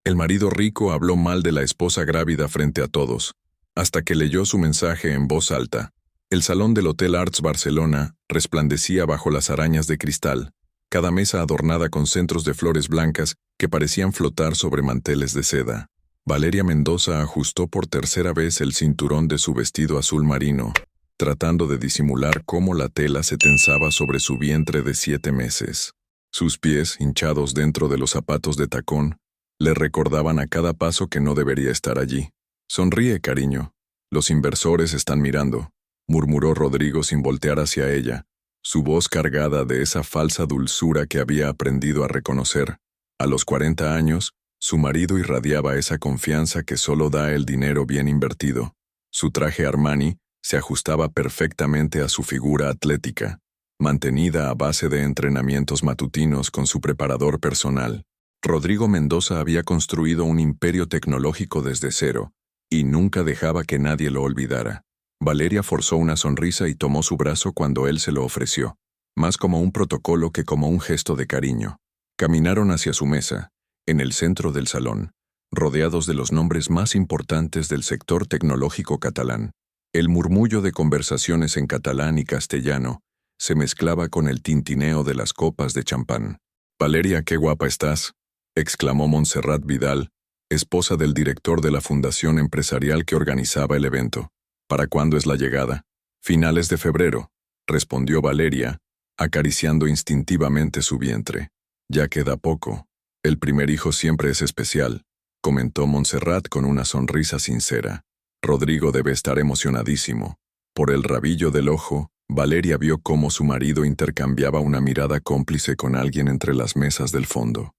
El marido rico habló mal de la esposa grávida frente a todos, hasta que leyó su mensaje en voz alta. El salón del Hotel Arts Barcelona resplandecía bajo las arañas de cristal, cada mesa adornada con centros de flores blancas que parecían flotar sobre manteles de seda. Valeria Mendoza ajustó por tercera vez el cinturón de su vestido azul marino, tratando de disimular cómo la tela se tensaba sobre su vientre de 7 meses. Sus pies, hinchados dentro de los zapatos de tacón, le recordaban a cada paso que no debería estar allí. «Sonríe, cariño. Los inversores están mirando», murmuró Rodrigo sin voltear hacia ella, su voz cargada de esa falsa dulzura que había aprendido a reconocer. A los 40 años, su marido irradiaba esa confianza que solo da el dinero bien invertido. Su traje Armani se ajustaba perfectamente a su figura atlética, mantenida a base de entrenamientos matutinos con su preparador personal. Rodrigo Mendoza había construido un imperio tecnológico desde cero, y nunca dejaba que nadie lo olvidara. Valeria forzó una sonrisa y tomó su brazo cuando él se lo ofreció, más como un protocolo que como un gesto de cariño. Caminaron hacia su mesa, en el centro del salón, rodeados de los nombres más importantes del sector tecnológico catalán. El murmullo de conversaciones en catalán y castellano se mezclaba con el tintineo de las copas de champán. «Valeria, qué guapa estás», exclamó Montserrat Vidal, esposa del director de la fundación empresarial que organizaba el evento. «¿Para cuándo es la llegada?» «Finales de febrero», respondió Valeria, acariciando instintivamente su vientre. «Ya queda poco. El primer hijo siempre es especial», comentó Montserrat con una sonrisa sincera. «Rodrigo debe estar emocionadísimo». Por el rabillo del ojo, Valeria vio cómo su marido intercambiaba una mirada cómplice con alguien entre las mesas del fondo.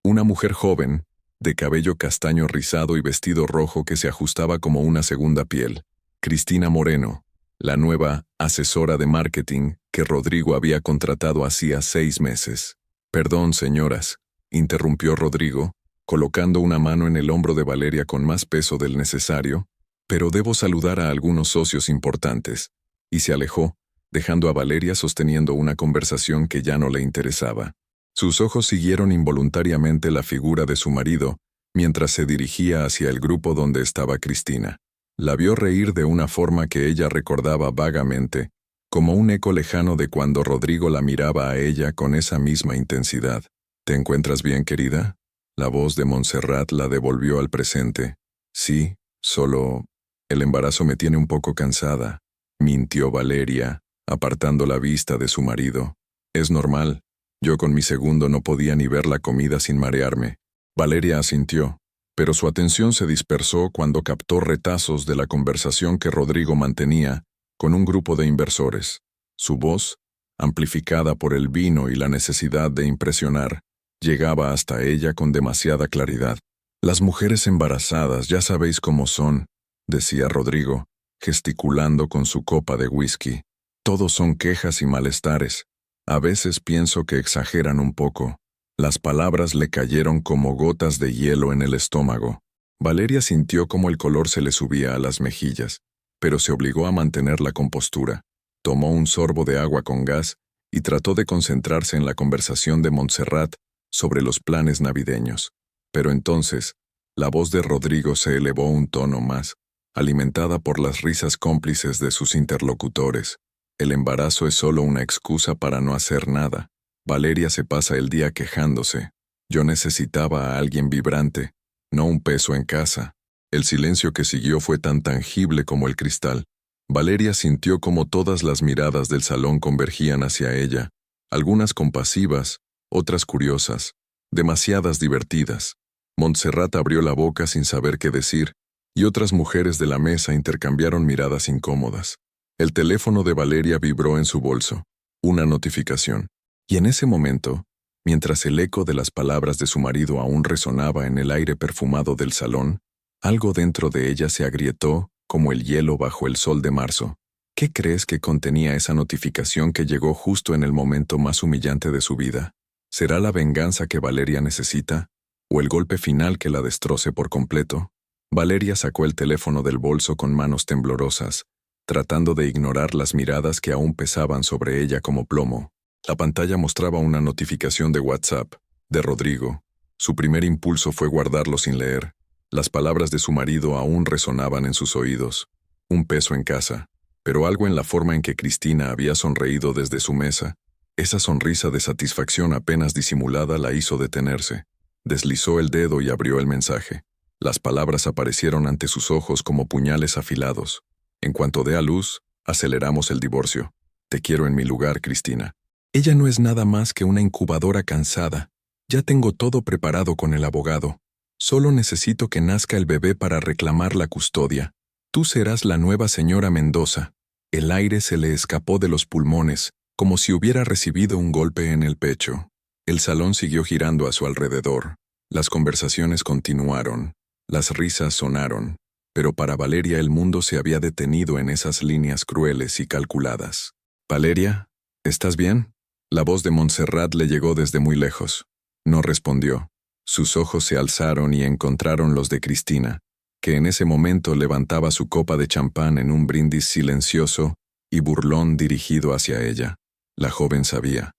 Una mujer joven, de cabello castaño rizado y vestido rojo que se ajustaba como una segunda piel. Cristina Moreno, la nueva asesora de marketing que Rodrigo había contratado hacía 6 meses. «Perdón, señoras», interrumpió Rodrigo, colocando una mano en el hombro de Valeria con más peso del necesario, «pero debo saludar a algunos socios importantes», y se alejó, dejando a Valeria sosteniendo una conversación que ya no le interesaba. Sus ojos siguieron involuntariamente la figura de su marido, mientras se dirigía hacia el grupo donde estaba Cristina. La vio reír de una forma que ella recordaba vagamente, como un eco lejano de cuando Rodrigo la miraba a ella con esa misma intensidad. «¿Te encuentras bien, querida?» La voz de Montserrat la devolvió al presente. «Sí, solo el embarazo me tiene un poco cansada», mintió Valeria, apartando la vista de su marido. «Es normal. Yo con mi segundo no podía ni ver la comida sin marearme». Valeria asintió, pero su atención se dispersó cuando captó retazos de la conversación que Rodrigo mantenía con un grupo de inversores. Su voz, amplificada por el vino y la necesidad de impresionar, llegaba hasta ella con demasiada claridad. «Las mujeres embarazadas, ya sabéis cómo son», decía Rodrigo, gesticulando con su copa de whisky. «Todos son quejas y malestares. A veces pienso que exageran un poco». Las palabras le cayeron como gotas de hielo en el estómago. Valeria sintió como el color se le subía a las mejillas, pero se obligó a mantener la compostura. Tomó un sorbo de agua con gas y trató de concentrarse en la conversación de Montserrat sobre los planes navideños. Pero entonces, la voz de Rodrigo se elevó un tono más, alimentada por las risas cómplices de sus interlocutores. «El embarazo es solo una excusa para no hacer nada. Valeria se pasa el día quejándose. Yo necesitaba a alguien vibrante, no un peso en casa». El silencio que siguió fue tan tangible como el cristal. Valeria sintió como todas las miradas del salón convergían hacia ella, algunas compasivas, otras curiosas, demasiadas divertidas. Montserrat abrió la boca sin saber qué decir, y otras mujeres de la mesa intercambiaron miradas incómodas. El teléfono de Valeria vibró en su bolso. Una notificación. Y en ese momento, mientras el eco de las palabras de su marido aún resonaba en el aire perfumado del salón, algo dentro de ella se agrietó como el hielo bajo el sol de marzo. ¿Qué crees que contenía esa notificación que llegó justo en el momento más humillante de su vida? ¿Será la venganza que Valeria necesita? ¿O el golpe final que la destroce por completo? Valeria sacó el teléfono del bolso con manos temblorosas, tratando de ignorar las miradas que aún pesaban sobre ella como plomo. La pantalla mostraba una notificación de WhatsApp, de Rodrigo. Su primer impulso fue guardarlo sin leer. Las palabras de su marido aún resonaban en sus oídos. Un peso en casa. Pero algo en la forma en que Cristina había sonreído desde su mesa, esa sonrisa de satisfacción apenas disimulada la hizo detenerse. Deslizó el dedo y abrió el mensaje. Las palabras aparecieron ante sus ojos como puñales afilados. En cuanto dé a luz, aceleramos el divorcio. Te quiero en mi lugar, Cristina. Ella no es nada más que una incubadora cansada. Ya tengo todo preparado con el abogado. Solo necesito que nazca el bebé para reclamar la custodia. Tú serás la nueva señora Mendoza. El aire se le escapó de los pulmones, como si hubiera recibido un golpe en el pecho. El salón siguió girando a su alrededor. Las conversaciones continuaron. Las risas sonaron. Pero para Valeria el mundo se había detenido en esas líneas crueles y calculadas. «Valeria, ¿estás bien?». La voz de Montserrat le llegó desde muy lejos. No respondió. Sus ojos se alzaron y encontraron los de Cristina, que en ese momento levantaba su copa de champán en un brindis silencioso y burlón dirigido hacia ella. La joven sabía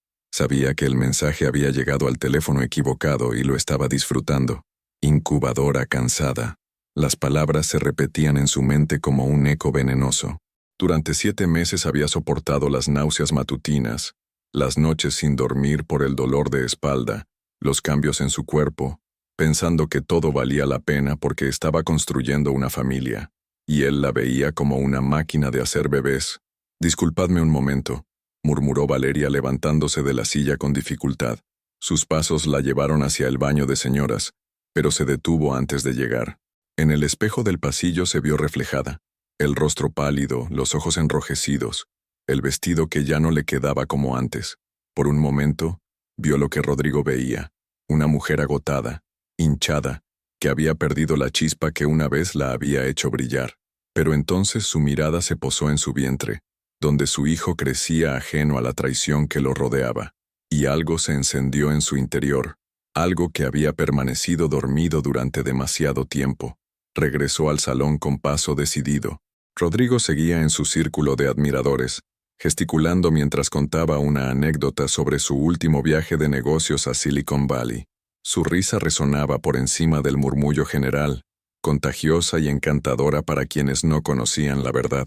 que el mensaje había llegado al teléfono equivocado y lo estaba disfrutando. Incubadora cansada. Las palabras se repetían en su mente como un eco venenoso. Durante 7 meses había soportado las náuseas matutinas, las noches sin dormir por el dolor de espalda, los cambios en su cuerpo, pensando que todo valía la pena porque estaba construyendo una familia, y él la veía como una máquina de hacer bebés. «Disculpadme un momento», murmuró Valeria levantándose de la silla con dificultad. Sus pasos la llevaron hacia el baño de señoras, pero se detuvo antes de llegar. En el espejo del pasillo se vio reflejada, el rostro pálido, los ojos enrojecidos, el vestido que ya no le quedaba como antes. Por un momento, vio lo que Rodrigo veía, una mujer agotada, hinchada, que había perdido la chispa que una vez la había hecho brillar. Pero entonces su mirada se posó en su vientre, donde su hijo crecía ajeno a la traición que lo rodeaba, y algo se encendió en su interior, algo que había permanecido dormido durante demasiado tiempo. Regresó al salón con paso decidido. Rodrigo seguía en su círculo de admiradores, gesticulando mientras contaba una anécdota sobre su último viaje de negocios a Silicon Valley. Su risa resonaba por encima del murmullo general, contagiosa y encantadora para quienes no conocían la verdad.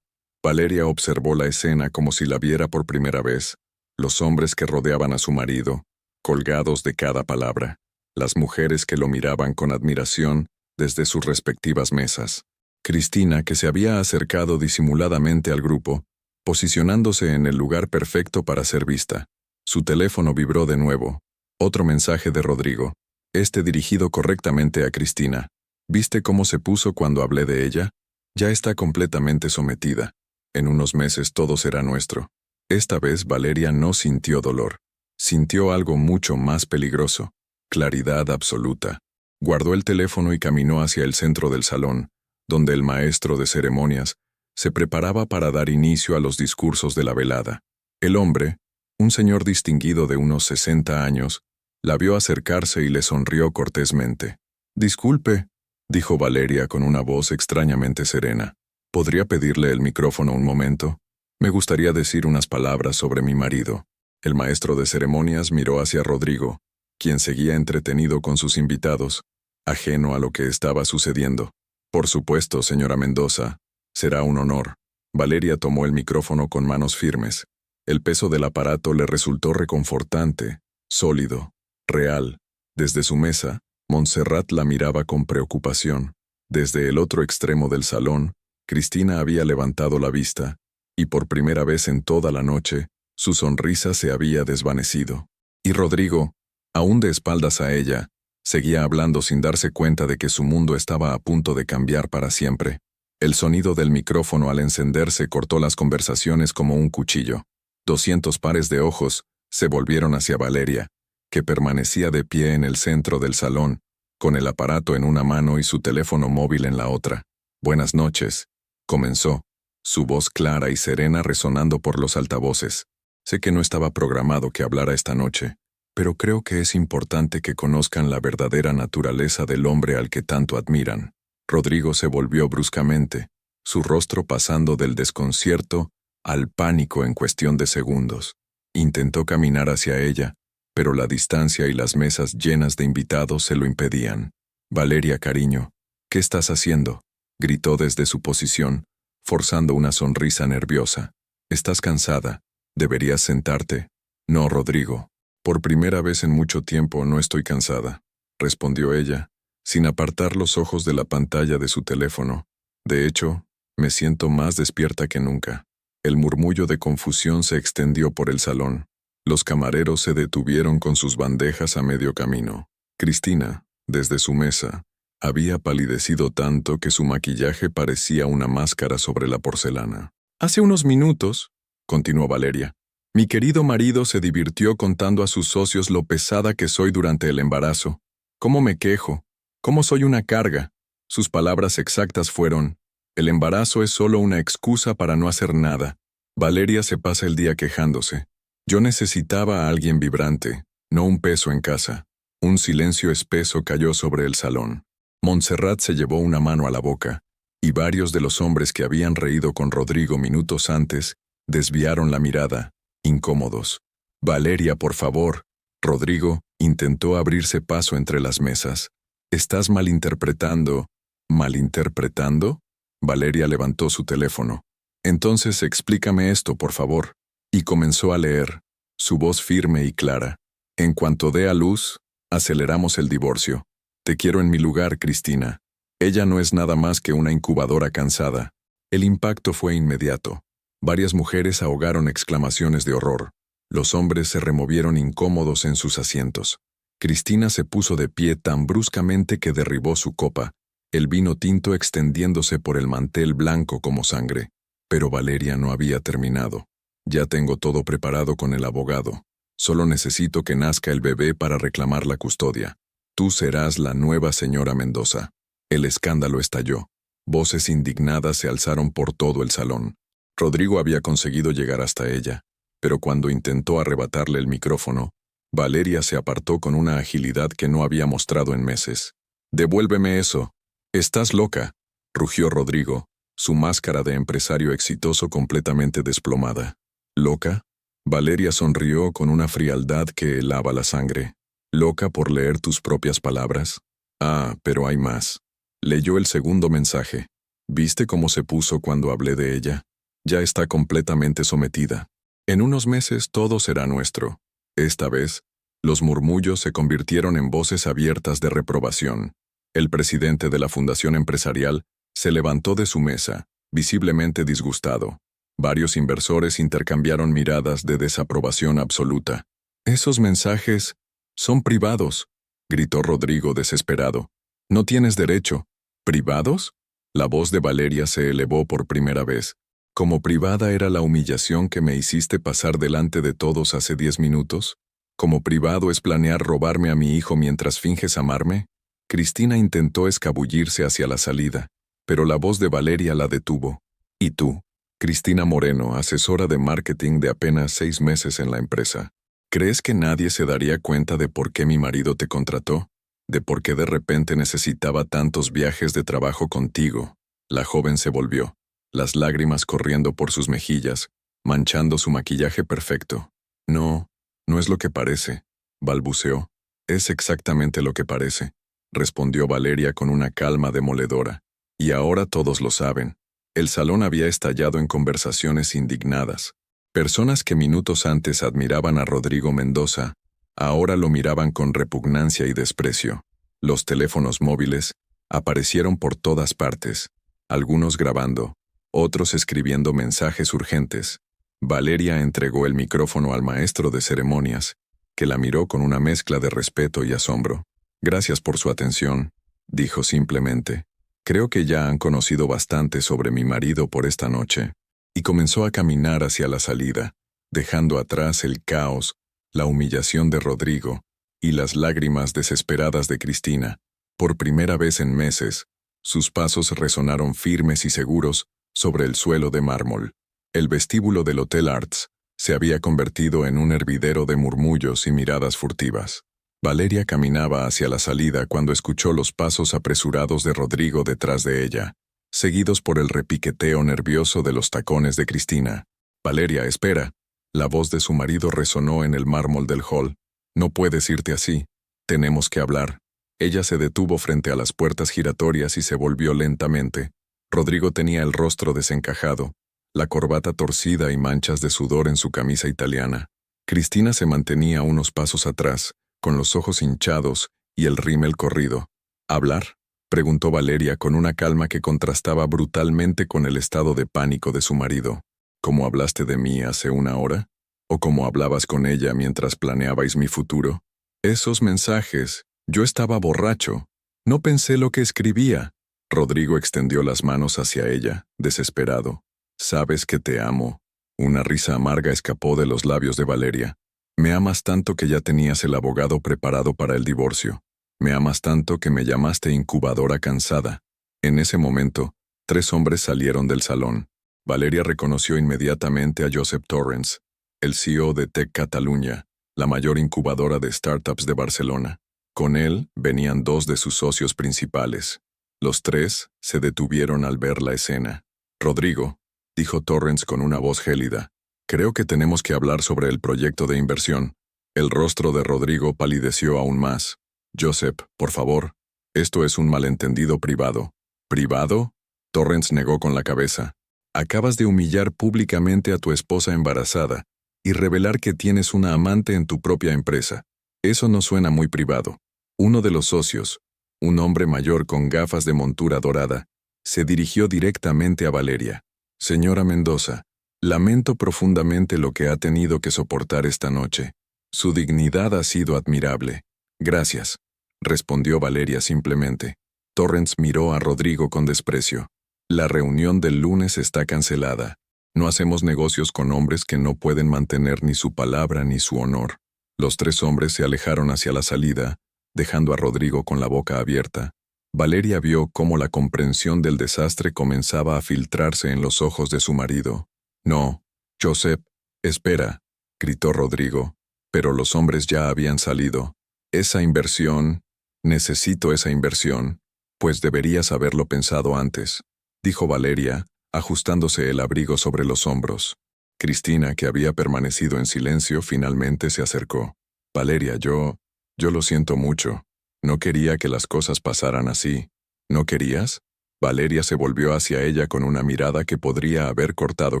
Valeria observó la escena como si la viera por primera vez, los hombres que rodeaban a su marido, colgados de cada palabra, las mujeres que lo miraban con admiración desde sus respectivas mesas. Cristina, que se había acercado disimuladamente al grupo, posicionándose en el lugar perfecto para ser vista. Su teléfono vibró de nuevo. Otro mensaje de Rodrigo, este dirigido correctamente a Cristina. ¿Viste cómo se puso cuando hablé de ella? Ya está completamente sometida. En unos meses todo será nuestro. Esta vez Valeria no sintió dolor. Sintió algo mucho más peligroso. Claridad absoluta. Guardó el teléfono y caminó hacia el centro del salón, donde el maestro de ceremonias se preparaba para dar inicio a los discursos de la velada. El hombre, un señor distinguido de unos 60 años, la vio acercarse y le sonrió cortésmente. «Disculpe», dijo Valeria con una voz extrañamente serena. «¿Podría pedirle el micrófono un momento? Me gustaría decir unas palabras sobre mi marido». El maestro de ceremonias miró hacia Rodrigo, quien seguía entretenido con sus invitados, ajeno a lo que estaba sucediendo. «Por supuesto, señora Mendoza. Será un honor». Valeria tomó el micrófono con manos firmes. El peso del aparato le resultó reconfortante, sólido, real. Desde su mesa, Montserrat la miraba con preocupación. Desde el otro extremo del salón, Cristina había levantado la vista, y por primera vez en toda la noche, su sonrisa se había desvanecido. Y Rodrigo, aún de espaldas a ella, seguía hablando sin darse cuenta de que su mundo estaba a punto de cambiar para siempre. El sonido del micrófono al encenderse cortó las conversaciones como un cuchillo. 200 pares de ojos se volvieron hacia Valeria, que permanecía de pie en el centro del salón, con el aparato en una mano y su teléfono móvil en la otra. «Buenas noches», comenzó, su voz clara y serena resonando por los altavoces. «Sé que no estaba programado que hablara esta noche, pero creo que es importante que conozcan la verdadera naturaleza del hombre al que tanto admiran». Rodrigo se volvió bruscamente, su rostro pasando del desconcierto al pánico en cuestión de segundos. Intentó caminar hacia ella, pero la distancia y las mesas llenas de invitados se lo impedían. «Valeria, cariño, ¿qué estás haciendo?», gritó desde su posición, forzando una sonrisa nerviosa. «¿Estás cansada? Deberías sentarte». «No, Rodrigo. Por primera vez en mucho tiempo no estoy cansada», respondió ella, sin apartar los ojos de la pantalla de su teléfono. «De hecho, me siento más despierta que nunca». El murmullo de confusión se extendió por el salón. Los camareros se detuvieron con sus bandejas a medio camino. Cristina, desde su mesa, había palidecido tanto que su maquillaje parecía una máscara sobre la porcelana. «Hace unos minutos», continuó Valeria, «mi querido marido se divirtió contando a sus socios lo pesada que soy durante el embarazo. Cómo me quejo, cómo soy una carga». Sus palabras exactas fueron: «El embarazo es solo una excusa para no hacer nada». Valeria se pasa el día quejándose. Yo necesitaba a alguien vibrante, no un peso en casa. Un silencio espeso cayó sobre el salón. Montserrat se llevó una mano a la boca, y varios de los hombres que habían reído con Rodrigo minutos antes desviaron la mirada, incómodos. «Valeria, por favor». Rodrigo intentó abrirse paso entre las mesas. «Estás malinterpretando». «¿Malinterpretando?». Valeria levantó su teléfono. «Entonces explícame esto, por favor». Y comenzó a leer, su voz firme y clara. «En cuanto dé a luz, aceleramos el divorcio. Te quiero en mi lugar, Cristina. Ella no es nada más que una incubadora cansada». El impacto fue inmediato. Varias mujeres ahogaron exclamaciones de horror. Los hombres se removieron incómodos en sus asientos. Cristina se puso de pie tan bruscamente que derribó su copa, el vino tinto extendiéndose por el mantel blanco como sangre. Pero Valeria no había terminado. «Ya tengo todo preparado con el abogado. Solo necesito que nazca el bebé para reclamar la custodia. Tú serás la nueva señora Mendoza». El escándalo estalló. Voces indignadas se alzaron por todo el salón. Rodrigo había conseguido llegar hasta ella, pero cuando intentó arrebatarle el micrófono, Valeria se apartó con una agilidad que no había mostrado en meses. «Devuélveme eso». «Estás loca», rugió Rodrigo, su máscara de empresario exitoso completamente desplomada. «¿Loca?». Valeria sonrió con una frialdad que helaba la sangre. «¿Loca por leer tus propias palabras?». «Ah, pero hay más». Leyó el segundo mensaje. «¿Viste cómo se puso cuando hablé de ella? Ya está completamente sometida. En unos meses todo será nuestro». Esta vez, los murmullos se convirtieron en voces abiertas de reprobación. El presidente de la Fundación Empresarial se levantó de su mesa, visiblemente disgustado. Varios inversores intercambiaron miradas de desaprobación absoluta. «Esos mensajes son privados», gritó Rodrigo desesperado. «No tienes derecho». «¿Privados?». La voz de Valeria se elevó por primera vez. «¿Como privada era la humillación que me hiciste pasar delante de todos hace 10 minutos? ¿Como privado es planear robarme a mi hijo mientras finges amarme?». Cristina intentó escabullirse hacia la salida, pero la voz de Valeria la detuvo. «¿Y tú?». Cristina Moreno, asesora de marketing de apenas 6 meses en la empresa. «¿Crees que nadie se daría cuenta de por qué mi marido te contrató? ¿De por qué de repente necesitaba tantos viajes de trabajo contigo?». La joven se volvió, las lágrimas corriendo por sus mejillas, manchando su maquillaje perfecto. «No, no es lo que parece», balbuceó. «Es exactamente lo que parece», respondió Valeria con una calma demoledora. «Y ahora todos lo saben». El salón había estallado en conversaciones indignadas. Personas que minutos antes admiraban a Rodrigo Mendoza, ahora lo miraban con repugnancia y desprecio. Los teléfonos móviles aparecieron por todas partes, algunos grabando, otros escribiendo mensajes urgentes. Valeria entregó el micrófono al maestro de ceremonias, que la miró con una mezcla de respeto y asombro. «Gracias por su atención», dijo simplemente. «Creo que ya han conocido bastante sobre mi marido por esta noche». Y comenzó a caminar hacia la salida, dejando atrás el caos, la humillación de Rodrigo y las lágrimas desesperadas de Cristina. Por primera vez en meses, sus pasos resonaron firmes y seguros sobre el suelo de mármol. El vestíbulo del Hotel Arts se había convertido en un hervidero de murmullos y miradas furtivas. Valeria caminaba hacia la salida cuando escuchó los pasos apresurados de Rodrigo detrás de ella, seguidos por el repiqueteo nervioso de los tacones de Cristina. «Valeria, espera». La voz de su marido resonó en el mármol del hall. No puedes irte así. Tenemos que hablar. Ella se detuvo frente a las puertas giratorias y se volvió lentamente. Rodrigo tenía el rostro desencajado, la corbata torcida y manchas de sudor en su camisa italiana. Cristina se mantenía unos pasos atrás, con los ojos hinchados y el rímel corrido. ¿Hablar?, preguntó Valeria con una calma que contrastaba brutalmente con el estado de pánico de su marido. ¿Cómo hablaste de mí hace una hora? ¿O cómo hablabas con ella mientras planeabais mi futuro? Esos mensajes. Yo estaba borracho. No pensé lo que escribía. Rodrigo extendió las manos hacia ella, desesperado. Sabes que te amo. Una risa amarga escapó de los labios de Valeria. Me amas tanto que ya tenías el abogado preparado para el divorcio. Me amas tanto que me llamaste incubadora cansada. En ese momento, 3 hombres salieron del salón. Valeria reconoció inmediatamente a Joseph Torrens, el CEO de Tech Catalunya, la mayor incubadora de startups de Barcelona. Con él venían 2 de sus socios principales. Los 3 se detuvieron al ver la escena. Rodrigo, dijo Torrens con una voz gélida, creo que tenemos que hablar sobre el proyecto de inversión. El rostro de Rodrigo palideció aún más. Joseph, por favor, esto es un malentendido privado. ¿Privado? Torrens negó con la cabeza. Acabas de humillar públicamente a tu esposa embarazada y revelar que tienes una amante en tu propia empresa. Eso no suena muy privado. Uno de los socios, un hombre mayor con gafas de montura dorada, se dirigió directamente a Valeria. Señora Mendoza, lamento profundamente lo que ha tenido que soportar esta noche. Su dignidad ha sido admirable. Gracias, respondió Valeria simplemente. Torrens miró a Rodrigo con desprecio. La reunión del lunes está cancelada. No hacemos negocios con hombres que no pueden mantener ni su palabra ni su honor. Los 3 hombres se alejaron hacia la salida, dejando a Rodrigo con la boca abierta. Valeria vio cómo la comprensión del desastre comenzaba a filtrarse en los ojos de su marido. No, Joseph, espera, gritó Rodrigo, pero los hombres ya habían salido. Esa inversión, necesito esa inversión, pues deberías haberlo pensado antes, dijo Valeria, ajustándose el abrigo sobre los hombros. Cristina, que había permanecido en silencio, finalmente se acercó. Valeria, yo lo siento mucho. No quería que las cosas pasaran así. ¿No querías? Valeria se volvió hacia ella con una mirada que podría haber cortado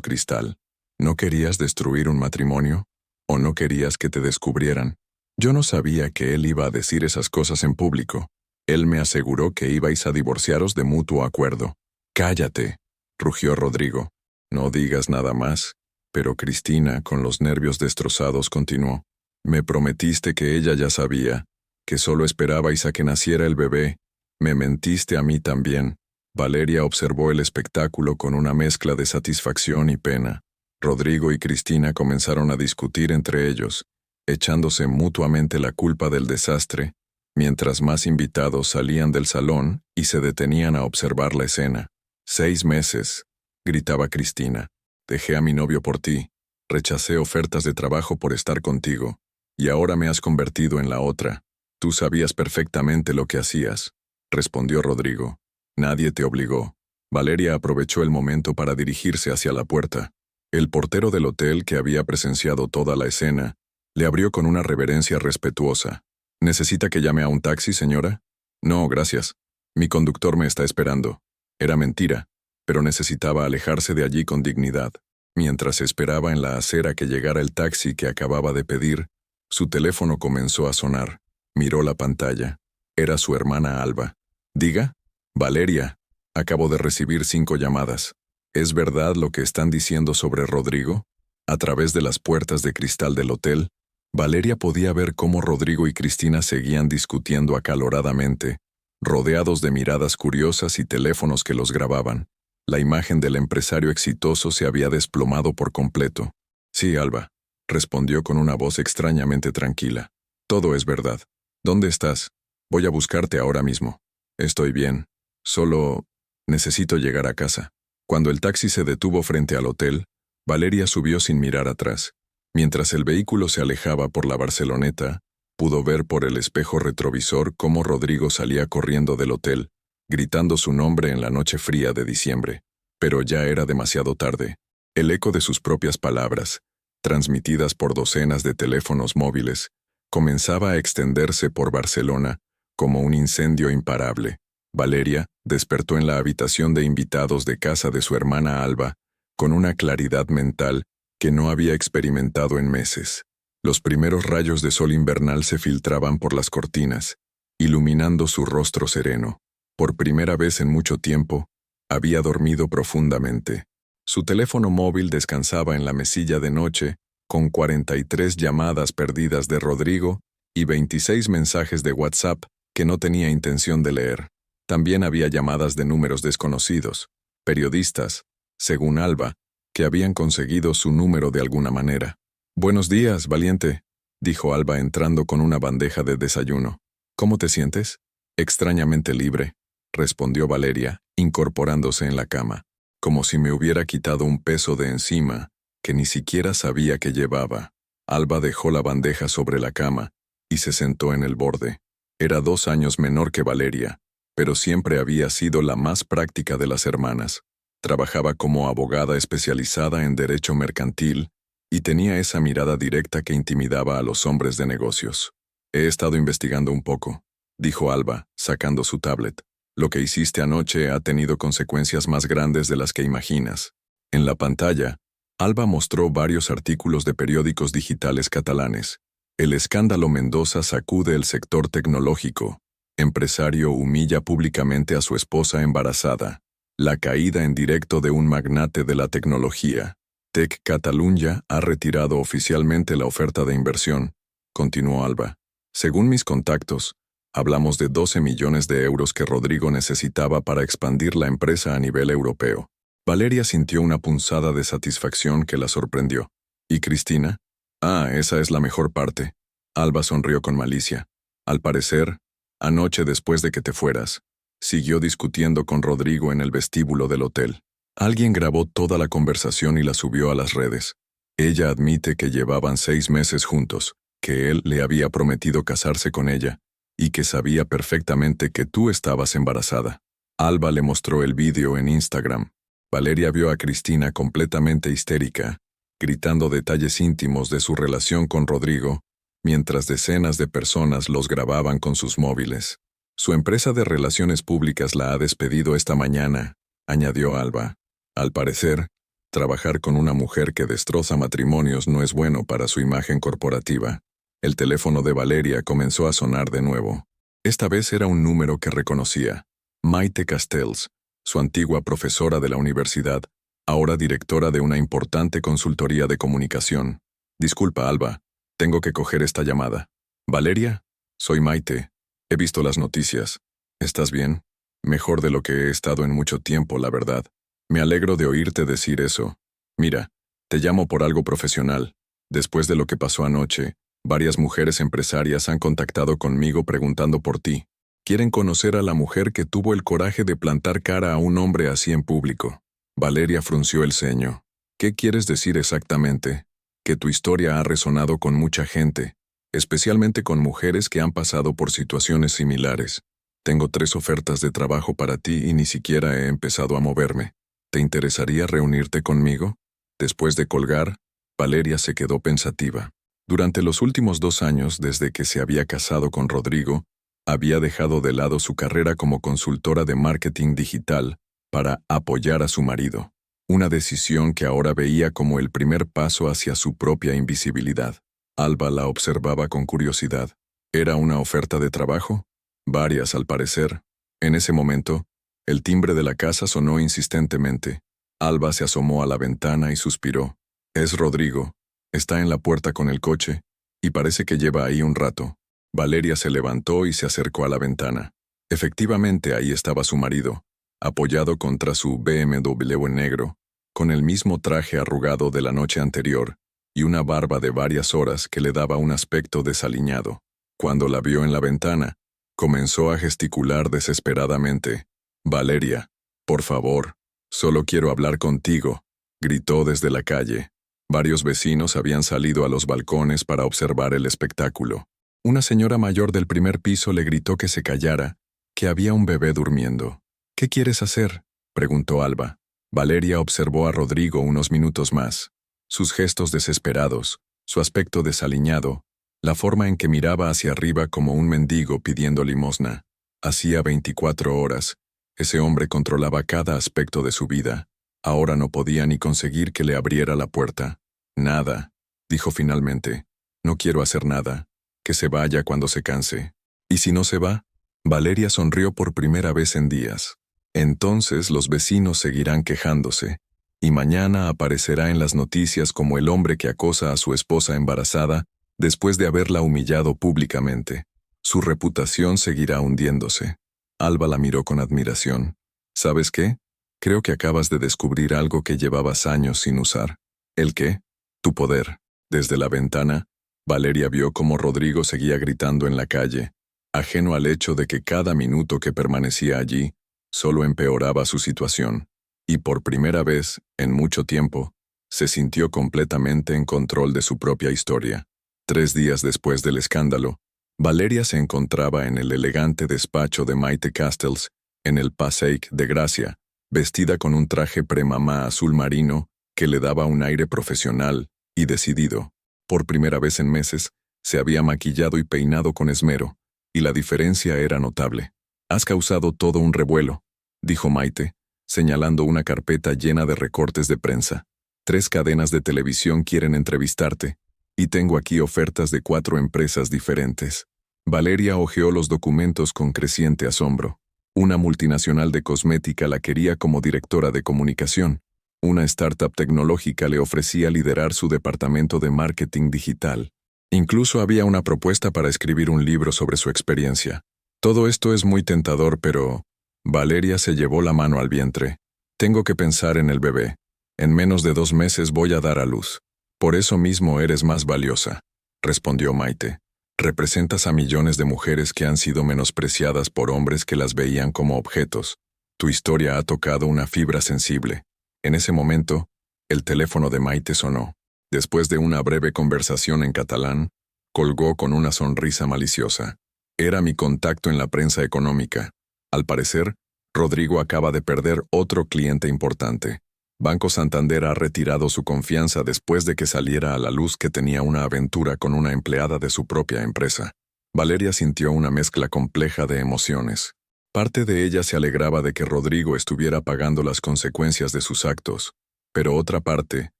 cristal. ¿No querías destruir un matrimonio? ¿O no querías que te descubrieran? Yo no sabía que él iba a decir esas cosas en público. Él me aseguró que ibais a divorciaros de mutuo acuerdo. Cállate, rugió Rodrigo. No digas nada más. Pero Cristina, con los nervios destrozados, continuó. Me prometiste que ella ya sabía, que solo esperabais a que naciera el bebé. Me mentiste a mí también. Valeria observó el espectáculo con una mezcla de satisfacción y pena. Rodrigo y Cristina comenzaron a discutir entre ellos, echándose mutuamente la culpa del desastre, mientras más invitados salían del salón y se detenían a observar la escena. 6 meses, gritaba Cristina. Dejé a mi novio por ti, rechacé ofertas de trabajo por estar contigo, y ahora me has convertido en la otra. Tú sabías perfectamente lo que hacías, respondió Rodrigo. Nadie te obligó. Valeria aprovechó el momento para dirigirse hacia la puerta. El portero del hotel, que había presenciado toda la escena, le abrió con una reverencia respetuosa. ¿Necesita que llame a un taxi, señora? No, gracias. Mi conductor me está esperando. Era mentira, pero necesitaba alejarse de allí con dignidad. Mientras esperaba en la acera que llegara el taxi que acababa de pedir, su teléfono comenzó a sonar. Miró la pantalla. Era su hermana Alba. Diga. Valeria. Acabo de recibir 5 llamadas. ¿Es verdad lo que están diciendo sobre Rodrigo? A través de las puertas de cristal del hotel, Valeria podía ver cómo Rodrigo y Cristina seguían discutiendo acaloradamente, rodeados de miradas curiosas y teléfonos que los grababan. La imagen del empresario exitoso se había desplomado por completo. Sí, Alba, respondió con una voz extrañamente tranquila. Todo es verdad. ¿Dónde estás? Voy a buscarte ahora mismo. Estoy bien. Solo necesito llegar a casa. Cuando el taxi se detuvo frente al hotel, Valeria subió sin mirar atrás. Mientras el vehículo se alejaba por la Barceloneta, pudo ver por el espejo retrovisor cómo Rodrigo salía corriendo del hotel, gritando su nombre en la noche fría de diciembre. Pero ya era demasiado tarde. El eco de sus propias palabras, transmitidas por docenas de teléfonos móviles, comenzaba a extenderse por Barcelona como un incendio imparable. Valeria despertó en la habitación de invitados de casa de su hermana Alba, con una claridad mental que no había experimentado en meses. Los primeros rayos de sol invernal se filtraban por las cortinas, iluminando su rostro sereno. Por primera vez en mucho tiempo, había dormido profundamente. Su teléfono móvil descansaba en la mesilla de noche, con 43 llamadas perdidas de Rodrigo y 26 mensajes de WhatsApp que no tenía intención de leer. También había llamadas de números desconocidos, periodistas, según Alba, que habían conseguido su número de alguna manera. «Buenos días, valiente», dijo Alba entrando con una bandeja de desayuno. «¿Cómo te sientes?» «Extrañamente libre», respondió Valeria, incorporándose en la cama, como si me hubiera quitado un peso de encima que ni siquiera sabía que llevaba. Alba dejó la bandeja sobre la cama y se sentó en el borde. Era 2 años menor que Valeria, pero siempre había sido la más práctica de las hermanas. Trabajaba como abogada especializada en derecho mercantil y tenía esa mirada directa que intimidaba a los hombres de negocios. «He estado investigando un poco», dijo Alba, sacando su tablet. «Lo que hiciste anoche ha tenido consecuencias más grandes de las que imaginas». En la pantalla, Alba mostró varios artículos de periódicos digitales catalanes. El escándalo Mendoza sacude el sector tecnológico. Empresario humilla públicamente a su esposa embarazada. La caída en directo de un magnate de la tecnología. Tech Catalunya ha retirado oficialmente la oferta de inversión, continuó Alba. Según mis contactos, hablamos de 12 millones de euros que Rodrigo necesitaba para expandir la empresa a nivel europeo. Valeria sintió una punzada de satisfacción que la sorprendió. ¿Y Cristina? Ah, esa es la mejor parte. Alba sonrió con malicia. Al parecer, anoche después de que te fueras, siguió discutiendo con Rodrigo en el vestíbulo del hotel. Alguien grabó toda la conversación y la subió a las redes. Ella admite que llevaban 6 meses juntos, que él le había prometido casarse con ella, y que sabía perfectamente que tú estabas embarazada. Alba le mostró el vídeo en Instagram. Valeria vio a Cristina completamente histérica, gritando detalles íntimos de su relación con Rodrigo, mientras decenas de personas los grababan con sus móviles. Su empresa de relaciones públicas la ha despedido esta mañana, añadió Alba. Al parecer, trabajar con una mujer que destroza matrimonios no es bueno para su imagen corporativa. El teléfono de Valeria comenzó a sonar de nuevo. Esta vez era un número que reconocía. Maite Castells, su antigua profesora de la universidad, ahora directora de una importante consultoría de comunicación. Disculpa, Alba, tengo que coger esta llamada. ¿Valeria? Soy Maite. He visto las noticias. ¿Estás bien? Mejor de lo que he estado en mucho tiempo, la verdad. Me alegro de oírte decir eso. Mira, te llamo por algo profesional. Después de lo que pasó anoche, varias mujeres empresarias han contactado conmigo preguntando por ti. Quieren conocer a la mujer que tuvo el coraje de plantar cara a un hombre así en público. Valeria frunció el ceño. ¿Qué quieres decir exactamente? Que tu historia ha resonado con mucha gente, especialmente con mujeres que han pasado por situaciones similares. Tengo 3 ofertas de trabajo para ti y ni siquiera he empezado a moverme. ¿Te interesaría reunirte conmigo? Después de colgar, Valeria se quedó pensativa. Durante los últimos 2 años, desde que se había casado con Rodrigo, había dejado de lado su carrera como consultora de marketing digital para apoyar a su marido, una decisión que ahora veía como el primer paso hacia su propia invisibilidad. Alba la observaba con curiosidad. ¿Era una oferta de trabajo? Varias, al parecer. En ese momento, el timbre de la casa sonó insistentemente. Alba se asomó a la ventana y suspiró. Es Rodrigo. Está en la puerta con el coche, y parece que lleva ahí un rato. Valeria se levantó y se acercó a la ventana. Efectivamente, ahí estaba su marido, apoyado contra su BMW negro, con el mismo traje arrugado de la noche anterior y una barba de varias horas que le daba un aspecto desaliñado. Cuando la vio en la ventana, comenzó a gesticular desesperadamente. «Valeria, por favor, solo quiero hablar contigo», gritó desde la calle. Varios vecinos habían salido a los balcones para observar el espectáculo. Una señora mayor del primer piso le gritó que se callara, que había un bebé durmiendo. «¿Qué quieres hacer?», preguntó Alba. Valeria observó a Rodrigo unos minutos más. Sus gestos desesperados, su aspecto desaliñado, La forma en que miraba hacia arriba como un mendigo pidiendo limosna. Hacía 24 horas. Ese hombre controlaba cada aspecto de su vida. Ahora no podía ni conseguir que le abriera la puerta. Nada, dijo finalmente. No quiero hacer nada. Que se vaya cuando se canse. ¿Y si no se va? Valeria sonrió por primera vez en días. Entonces los vecinos seguirán quejándose. Y mañana aparecerá en las noticias como el hombre que acosa a su esposa embarazada después de haberla humillado públicamente. Su reputación seguirá hundiéndose. Alba la miró con admiración. ¿Sabes qué? Creo que acabas de descubrir algo que llevabas años sin usar. ¿El qué? Tu poder. Desde la ventana, Valeria vio cómo Rodrigo seguía gritando en la calle, ajeno al hecho de que cada minuto que permanecía allí solo empeoraba su situación. Y por primera vez, en mucho tiempo, se sintió completamente en control de su propia historia. 3 días después del escándalo, Valeria se encontraba en el elegante despacho de Maite Castells, en el Passaic de Gracia, vestida con un traje premamá azul marino que le daba un aire profesional y decidido. Por primera vez en meses, se había maquillado y peinado con esmero, y la diferencia era notable. «Has causado todo un revuelo», dijo Maite, señalando una carpeta llena de recortes de prensa. 3 cadenas de televisión quieren entrevistarte, y tengo aquí ofertas de 4 empresas diferentes. Valeria hojeó los documentos con creciente asombro. Una multinacional de cosmética la quería como directora de comunicación. Una startup tecnológica le ofrecía liderar su departamento de marketing digital. Incluso había una propuesta para escribir un libro sobre su experiencia. Todo esto es muy tentador, pero... Valeria se llevó la mano al vientre. Tengo que pensar en el bebé. En menos de 2 meses voy a dar a luz. Por eso mismo eres más valiosa, respondió Maite. Representas a millones de mujeres que han sido menospreciadas por hombres que las veían como objetos. Tu historia ha tocado una fibra sensible. En ese momento, el teléfono de Maite sonó. Después de una breve conversación en catalán, colgó con una sonrisa maliciosa. Era mi contacto en la prensa económica. Al parecer, Rodrigo acaba de perder otro cliente importante. Banco Santander ha retirado su confianza después de que saliera a la luz que tenía una aventura con una empleada de su propia empresa. Valeria sintió una mezcla compleja de emociones. Parte de ella se alegraba de que Rodrigo estuviera pagando las consecuencias de sus actos, pero otra parte,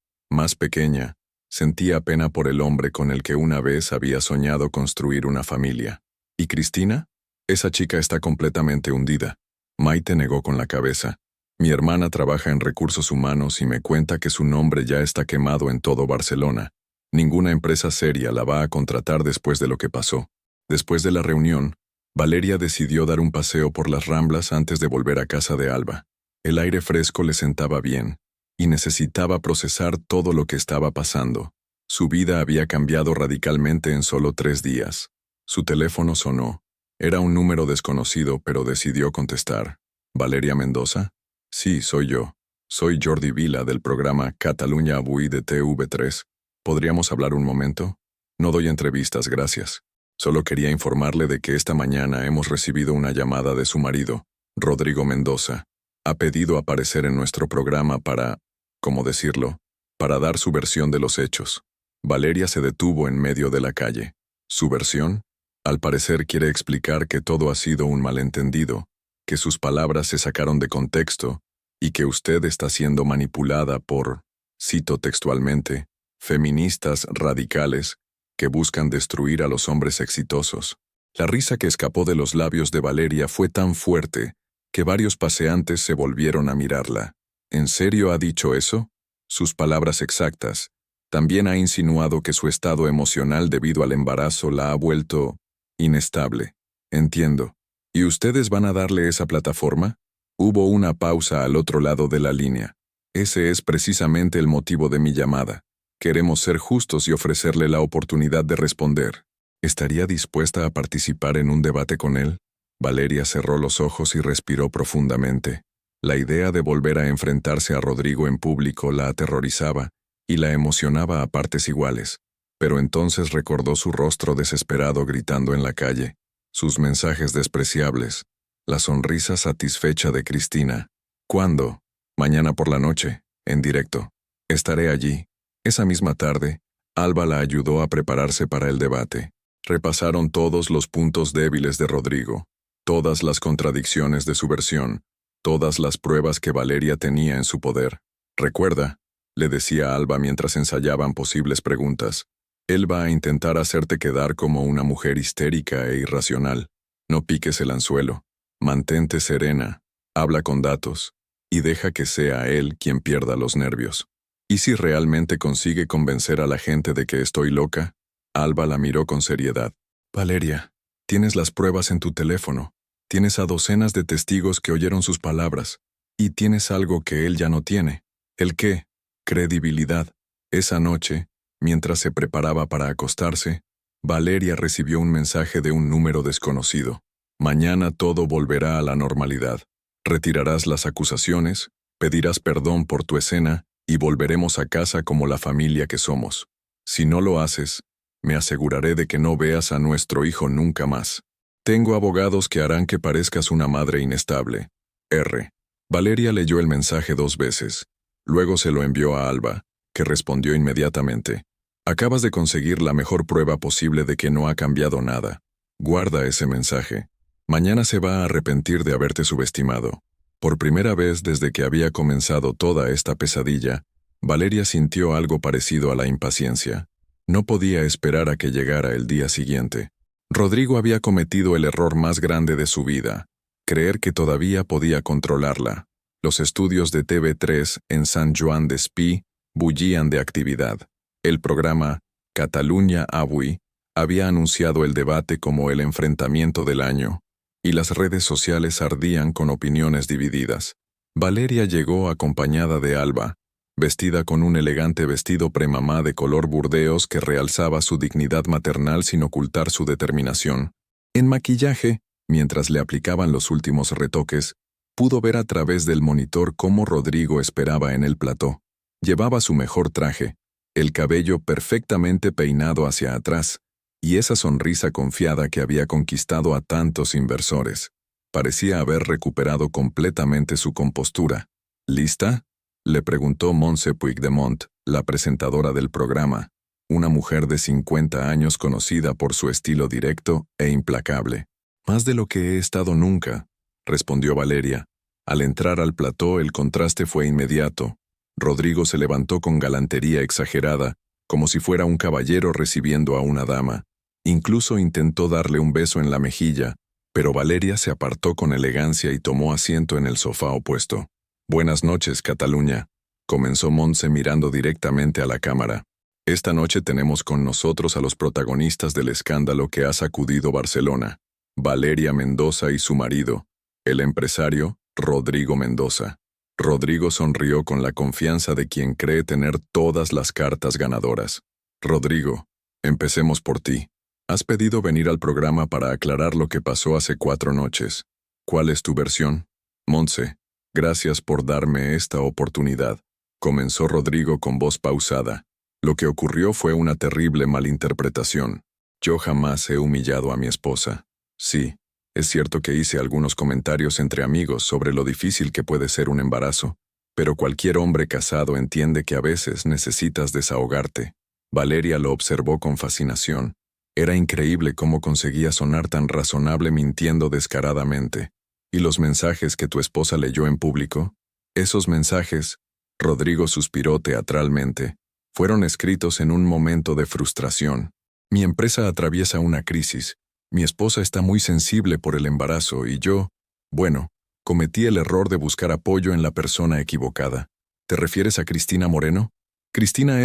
más pequeña, sentía pena por el hombre con el que una vez había soñado construir una familia. ¿Y Cristina? Esa chica está completamente hundida. Maite negó con la cabeza. Mi hermana trabaja en recursos humanos y me cuenta que su nombre ya está quemado en todo Barcelona. Ninguna empresa seria la va a contratar después de lo que pasó. Después de la reunión, Valeria decidió dar un paseo por las Ramblas antes de volver a casa de Alba. El aire fresco le sentaba bien, y necesitaba procesar todo lo que estaba pasando. Su vida había cambiado radicalmente en solo 3 días. Su teléfono sonó. Era un número desconocido, pero decidió contestar. ¿Valeria Mendoza? Sí, soy yo. Soy Jordi Vila del programa Catalunya Avui de TV3. ¿Podríamos hablar un momento? No doy entrevistas, gracias. Solo quería informarle de que esta mañana hemos recibido una llamada de su marido, Rodrigo Mendoza. Ha pedido aparecer en nuestro programa para, ¿cómo decirlo?, para dar su versión de los hechos. Valeria se detuvo en medio de la calle. ¿Su versión? Al parecer quiere explicar que todo ha sido un malentendido, que sus palabras se sacaron de contexto y que usted está siendo manipulada por, cito textualmente, feministas radicales que buscan destruir a los hombres exitosos. La risa que escapó de los labios de Valeria fue tan fuerte que varios paseantes se volvieron a mirarla. ¿En serio ha dicho eso? Sus palabras exactas. También ha insinuado que su estado emocional debido al embarazo la ha vuelto inestable. Entiendo. ¿Y ustedes van a darle esa plataforma? Hubo una pausa al otro lado de la línea. Ese es precisamente el motivo de mi llamada. Queremos ser justos y ofrecerle la oportunidad de responder. ¿Estaría dispuesta a participar en un debate con él? Valeria cerró los ojos y respiró profundamente. La idea de volver a enfrentarse a Rodrigo en público la aterrorizaba y la emocionaba a partes iguales. Pero entonces recordó su rostro desesperado gritando en la calle, sus mensajes despreciables, la sonrisa satisfecha de Cristina. ¿Cuándo? Mañana por la noche, en directo. Estaré allí. Esa misma tarde, Alba la ayudó a prepararse para el debate. Repasaron todos los puntos débiles de Rodrigo, todas las contradicciones de su versión, todas las pruebas que Valeria tenía en su poder. Recuerda, le decía Alba mientras ensayaban posibles preguntas, él va a intentar hacerte quedar como una mujer histérica e irracional. No piques el anzuelo, mantente serena, habla con datos, y deja que sea él quien pierda los nervios. ¿Y si realmente consigue convencer a la gente de que estoy loca? Alba la miró con seriedad. Valeria, tienes las pruebas en tu teléfono, tienes a docenas de testigos que oyeron sus palabras, y tienes algo que él ya no tiene. ¿El qué? Credibilidad. Esa noche, mientras se preparaba para acostarse, Valeria recibió un mensaje de un número desconocido. Mañana todo volverá a la normalidad. Retirarás las acusaciones, pedirás perdón por tu escena y volveremos a casa como la familia que somos. Si no lo haces, me aseguraré de que no veas a nuestro hijo nunca más. Tengo abogados que harán que parezcas una madre inestable. R. Valeria leyó el mensaje 2 veces. Luego se lo envió a Alba, que respondió inmediatamente. Acabas de conseguir la mejor prueba posible de que no ha cambiado nada. Guarda ese mensaje. Mañana se va a arrepentir de haberte subestimado. Por primera vez desde que había comenzado toda esta pesadilla, Valeria sintió algo parecido a la impaciencia. No podía esperar a que llegara el día siguiente. Rodrigo había cometido el error más grande de su vida, creer que todavía podía controlarla. Los estudios de TV3 en Sant Joan d'Espí bullían de actividad. El programa Catalunya Avui había anunciado el debate como el enfrentamiento del año, y las redes sociales ardían con opiniones divididas. Valeria llegó acompañada de Alba, vestida con un elegante vestido premamá de color burdeos que realzaba su dignidad maternal sin ocultar su determinación. En maquillaje, mientras le aplicaban los últimos retoques, pudo ver a través del monitor cómo Rodrigo esperaba en el plató. Llevaba su mejor traje, el cabello perfectamente peinado hacia atrás, y esa sonrisa confiada que había conquistado a tantos inversores. Parecía haber recuperado completamente su compostura. ¿Lista?, le preguntó Montse Puigdemont, la presentadora del programa, una mujer de 50 años conocida por su estilo directo e implacable. Más de lo que he estado nunca, respondió Valeria. Al entrar al plató el contraste fue inmediato. Rodrigo se levantó con galantería exagerada, como si fuera un caballero recibiendo a una dama. Incluso intentó darle un beso en la mejilla, pero Valeria se apartó con elegancia y tomó asiento en el sofá opuesto. Buenas noches, Cataluña, comenzó Montse mirando directamente a la cámara. Esta noche tenemos con nosotros a los protagonistas del escándalo que ha sacudido Barcelona, Valeria Mendoza y su marido, el empresario Rodrigo Mendoza. Rodrigo sonrió con la confianza de quien cree tener todas las cartas ganadoras. Rodrigo, empecemos por ti. Has pedido venir al programa para aclarar lo que pasó hace 4 noches. ¿Cuál es tu versión? Montse, gracias por darme esta oportunidad, comenzó Rodrigo con voz pausada. Lo que ocurrió fue una terrible malinterpretación. Yo jamás he humillado a mi esposa. Sí, es cierto que hice algunos comentarios entre amigos sobre lo difícil que puede ser un embarazo, pero cualquier hombre casado entiende que a veces necesitas desahogarte. Valeria lo observó con fascinación. Era increíble cómo conseguía sonar tan razonable mintiendo descaradamente. ¿Y los mensajes que tu esposa leyó en público? Esos mensajes, Rodrigo suspiró teatralmente, fueron escritos en un momento de frustración. Mi empresa atraviesa una crisis. Mi esposa está muy sensible por el embarazo y yo, bueno, cometí el error de buscar apoyo en la persona equivocada. ¿Te refieres a Cristina Moreno? Cristina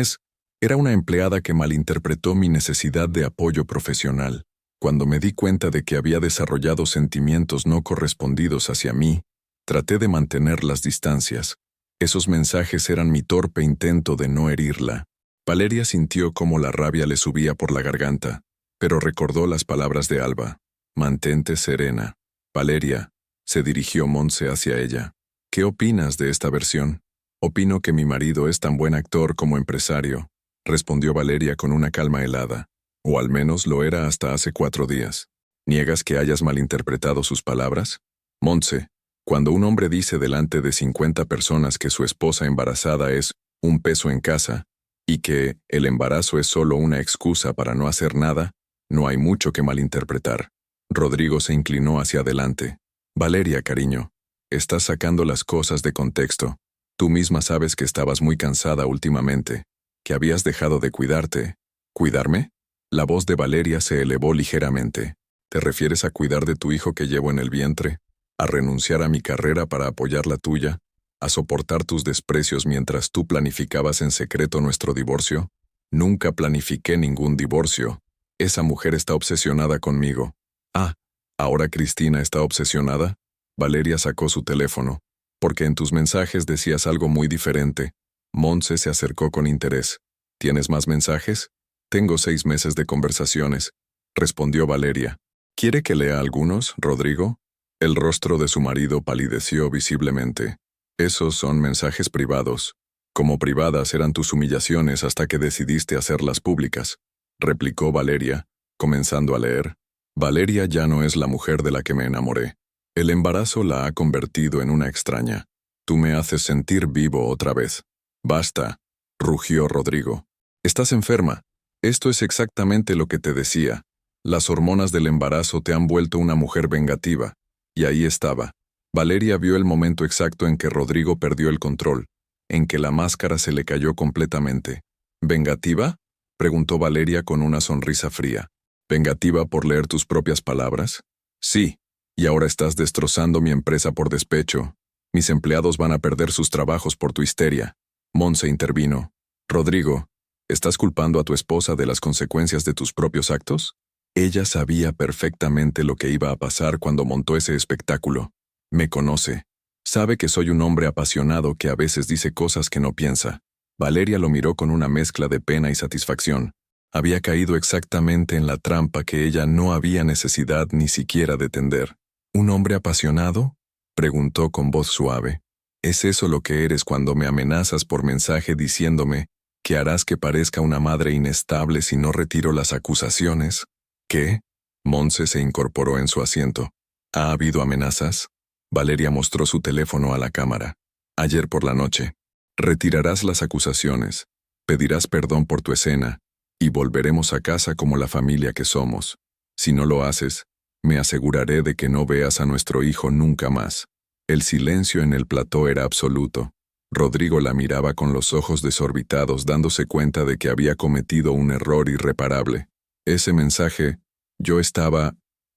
era una empleada que malinterpretó mi necesidad de apoyo profesional. Cuando me di cuenta de que había desarrollado sentimientos no correspondidos hacia mí, traté de mantener las distancias. Esos mensajes eran mi torpe intento de no herirla. Valeria sintió cómo la rabia le subía por la garganta, pero recordó las palabras de Alba. Mantente serena. Valeria, se dirigió Montse hacia ella. ¿Qué opinas de esta versión? Opino que mi marido es tan buen actor como empresario, respondió Valeria con una calma helada. O al menos lo era hasta hace 4 días. ¿Niegas que hayas malinterpretado sus palabras? Montse, cuando un hombre dice delante de 50 personas que su esposa embarazada es un peso en casa, y que el embarazo es solo una excusa para no hacer nada, no hay mucho que malinterpretar. Rodrigo se inclinó hacia adelante. Valeria, cariño, estás sacando las cosas de contexto. Tú misma sabes que estabas muy cansada últimamente, que habías dejado de cuidarte. ¿Cuidarme? La voz de Valeria se elevó ligeramente. ¿Te refieres a cuidar de tu hijo que llevo en el vientre? ¿A renunciar a mi carrera para apoyar la tuya? ¿A soportar tus desprecios mientras tú planificabas en secreto nuestro divorcio? Nunca planifiqué ningún divorcio. Esa mujer está obsesionada conmigo. Ah, ¿ahora Cristina está obsesionada? Valeria sacó su teléfono. Porque en tus mensajes decías algo muy diferente. Montse se acercó con interés. ¿Tienes más mensajes? Tengo 6 meses de conversaciones, respondió Valeria. ¿Quiere que lea algunos, Rodrigo? El rostro de su marido palideció visiblemente. Esos son mensajes privados. Como privadas eran tus humillaciones hasta que decidiste hacerlas públicas, replicó Valeria, comenzando a leer. Valeria ya no es la mujer de la que me enamoré. El embarazo la ha convertido en una extraña. Tú me haces sentir vivo otra vez. Basta, rugió Rodrigo. Estás enferma. Esto es exactamente lo que te decía. Las hormonas del embarazo te han vuelto una mujer vengativa. Y ahí estaba. Valeria vio el momento exacto en que Rodrigo perdió el control, en que la máscara se le cayó completamente. ¿Vengativa? Preguntó Valeria con una sonrisa fría. ¿Vengativa por leer tus propias palabras? Sí. Y ahora estás destrozando mi empresa por despecho. Mis empleados van a perder sus trabajos por tu histeria. Montse intervino. Rodrigo, ¿estás culpando a tu esposa de las consecuencias de tus propios actos? Ella sabía perfectamente lo que iba a pasar cuando montó ese espectáculo. Me conoce. Sabe que soy un hombre apasionado que a veces dice cosas que no piensa. Valeria lo miró con una mezcla de pena y satisfacción. Había caído exactamente en la trampa que ella no había necesidad ni siquiera de tender. ¿Un hombre apasionado? Preguntó con voz suave. ¿Es eso lo que eres cuando me amenazas por mensaje diciéndome que harás que parezca una madre inestable si no retiro las acusaciones? ¿Qué? Montse se incorporó en su asiento. ¿Ha habido amenazas? Valeria mostró su teléfono a la cámara. Ayer por la noche. Retirarás las acusaciones, pedirás perdón por tu escena, y volveremos a casa como la familia que somos. Si no lo haces, me aseguraré de que no veas a nuestro hijo nunca más. El silencio en el plató era absoluto. Rodrigo la miraba con los ojos desorbitados, dándose cuenta de que había cometido un error irreparable. Ese mensaje,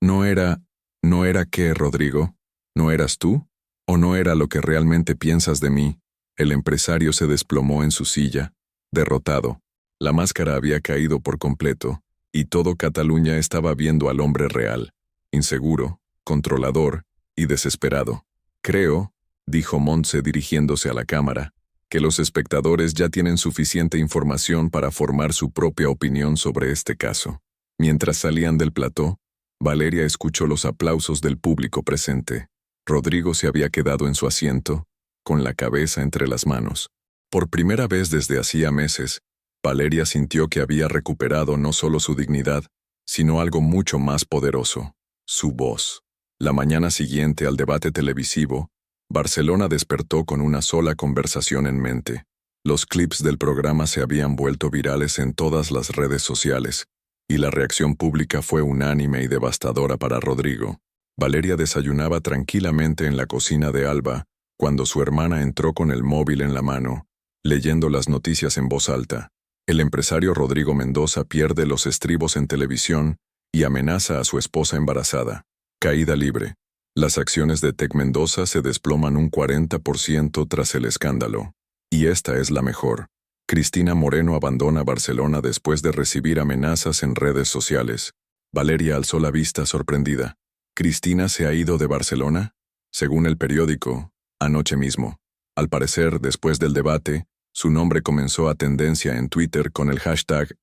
¿no era qué, Rodrigo? ¿No eras tú? ¿O no era lo que realmente piensas de mí? El empresario se desplomó en su silla, derrotado. La máscara había caído por completo, y todo Cataluña estaba viendo al hombre real, inseguro, controlador y desesperado. Creo, dijo Montse dirigiéndose a la cámara, que los espectadores ya tienen suficiente información para formar su propia opinión sobre este caso. Mientras salían del plató, Valeria escuchó los aplausos del público presente. Rodrigo se había quedado en su asiento, con la cabeza entre las manos. Por primera vez desde hacía meses, Valeria sintió que había recuperado no solo su dignidad, sino algo mucho más poderoso, su voz. La mañana siguiente al debate televisivo, Barcelona despertó con una sola conversación en mente. Los clips del programa se habían vuelto virales en todas las redes sociales, y la reacción pública fue unánime y devastadora para Rodrigo. Valeria desayunaba tranquilamente en la cocina de Alba, cuando su hermana entró con el móvil en la mano, leyendo las noticias en voz alta. El empresario Rodrigo Mendoza pierde los estribos en televisión y amenaza a su esposa embarazada. Caída libre. Las acciones de Tec Mendoza se desploman un 40% tras el escándalo. Y esta es la mejor. Cristina Moreno abandona Barcelona después de recibir amenazas en redes sociales. Valeria alzó la vista sorprendida. ¿Cristina se ha ido de Barcelona? Según el periódico, anoche mismo. Al parecer, después del debate, su nombre comenzó a tendencia en Twitter con el hashtag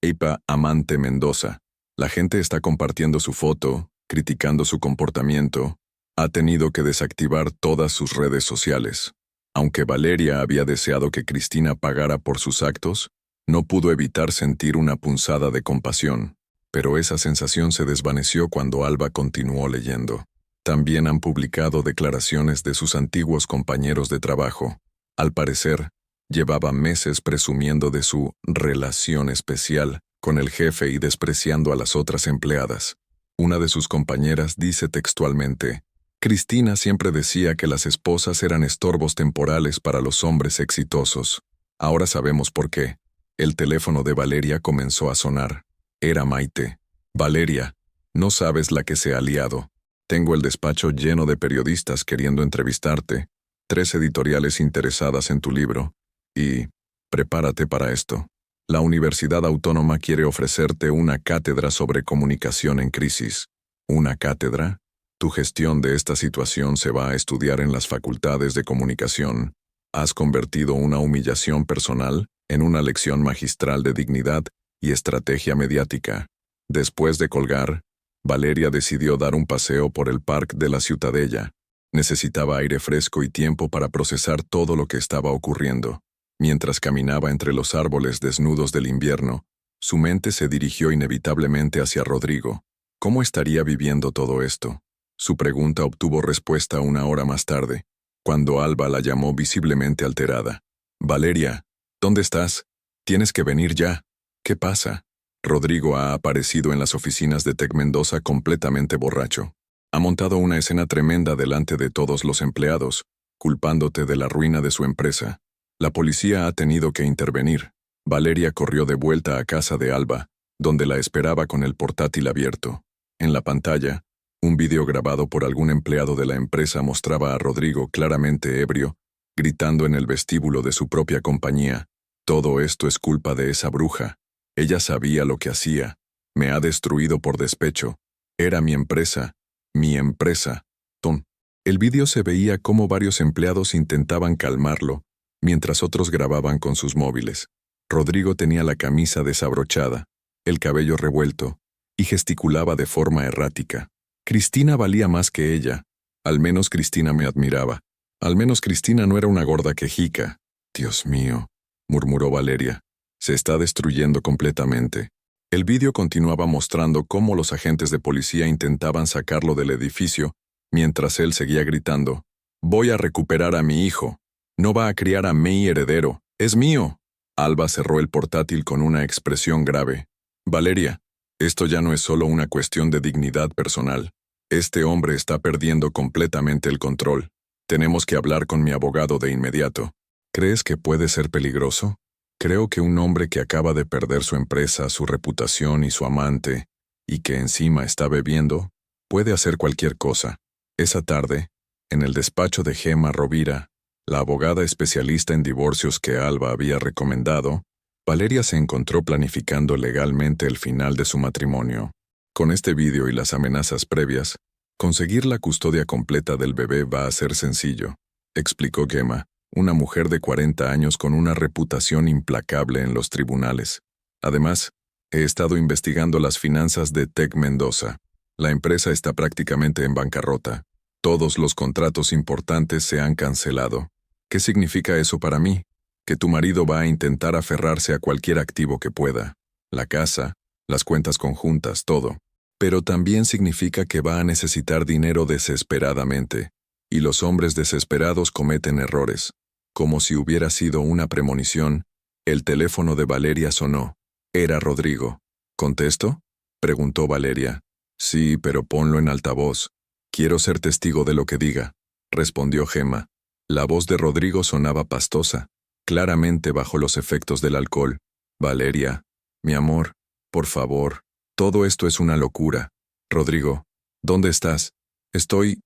#AmanteMendoza. La gente está compartiendo su foto, criticando su comportamiento. Ha tenido que desactivar todas sus redes sociales. Aunque Valeria había deseado que Cristina pagara por sus actos, no pudo evitar sentir una punzada de compasión. Pero esa sensación se desvaneció cuando Alba continuó leyendo. También han publicado declaraciones de sus antiguos compañeros de trabajo. Al parecer, Llevaba meses presumiendo de su relación especial con el jefe y despreciando a las otras empleadas. Una de sus compañeras dice textualmente: Cristina siempre decía que las esposas eran estorbos temporales para los hombres exitosos. Ahora sabemos por qué. El teléfono de Valeria comenzó a sonar. Era Maite. Valeria, no sabes la que se ha liado. Tengo el despacho lleno de periodistas queriendo entrevistarte, 3 editoriales interesadas en tu libro. Y prepárate para esto. La Universidad Autónoma quiere ofrecerte una cátedra sobre comunicación en crisis. ¿Una cátedra? Tu gestión de esta situación se va a estudiar en las facultades de comunicación. Has convertido una humillación personal en una lección magistral de dignidad y estrategia mediática. Después de colgar, Valeria decidió dar un paseo por el parque de la Ciutadella. Necesitaba aire fresco y tiempo para procesar todo lo que estaba ocurriendo. Mientras caminaba entre los árboles desnudos del invierno, su mente se dirigió inevitablemente hacia Rodrigo. ¿Cómo estaría viviendo todo esto? Su pregunta obtuvo respuesta 1 hora más tarde, cuando Alba la llamó visiblemente alterada. «Valeria, ¿dónde estás? Tienes que venir ya. ¿Qué pasa?» Rodrigo ha aparecido en las oficinas de Tec Mendoza completamente borracho. Ha montado una escena tremenda delante de todos los empleados, culpándote de la ruina de su empresa. La policía ha tenido que intervenir. Valeria corrió de vuelta a casa de Alba, donde la esperaba con el portátil abierto. En la pantalla, un video grabado por algún empleado de la empresa mostraba a Rodrigo claramente ebrio, gritando en el vestíbulo de su propia compañía: «Todo esto es culpa de esa bruja. Ella sabía lo que hacía. Me ha destruido por despecho. Era mi empresa. Mi empresa». El video se veía cómo varios empleados intentaban calmarlo, mientras otros grababan con sus móviles. Rodrigo tenía la camisa desabrochada, el cabello revuelto, y gesticulaba de forma errática. Cristina valía más que ella. Al menos Cristina me admiraba. Al menos Cristina no era una gorda quejica. «Dios mío», murmuró Valeria. «Se está destruyendo completamente». El vídeo continuaba mostrando cómo los agentes de policía intentaban sacarlo del edificio, mientras él seguía gritando: «Voy a recuperar a mi hijo. No va a criar a mi heredero. Es mío». Alba cerró el portátil con una expresión grave. «Valeria, esto ya no es solo una cuestión de dignidad personal. Este hombre está perdiendo completamente el control. Tenemos que hablar con mi abogado de inmediato». «¿Crees que puede ser peligroso?» «Creo que un hombre que acaba de perder su empresa, su reputación y su amante, y que encima está bebiendo, puede hacer cualquier cosa». Esa tarde, en el despacho de Gemma Rovira, la abogada especialista en divorcios que Alba había recomendado, Valeria se encontró planificando legalmente el final de su matrimonio. Con este vídeo y las amenazas previas, conseguir la custodia completa del bebé va a ser sencillo, explicó Gemma, una mujer de 40 años con una reputación implacable en los tribunales. Además, he estado investigando las finanzas de Tec Mendoza. La empresa está prácticamente en bancarrota. Todos los contratos importantes se han cancelado. ¿Qué significa eso para mí? Que tu marido va a intentar aferrarse a cualquier activo que pueda. La casa, las cuentas conjuntas, todo. Pero también significa que va a necesitar dinero desesperadamente. Y los hombres desesperados cometen errores. Como si hubiera sido una premonición, el teléfono de Valeria sonó. Era Rodrigo. ¿Contesto?, preguntó Valeria. «Sí, pero ponlo en altavoz. Quiero ser testigo de lo que diga», respondió Gemma. La voz de Rodrigo sonaba pastosa, claramente bajo los efectos del alcohol. «Valeria, mi amor, por favor, todo esto es una locura. Rodrigo, ¿dónde estás?» Estoy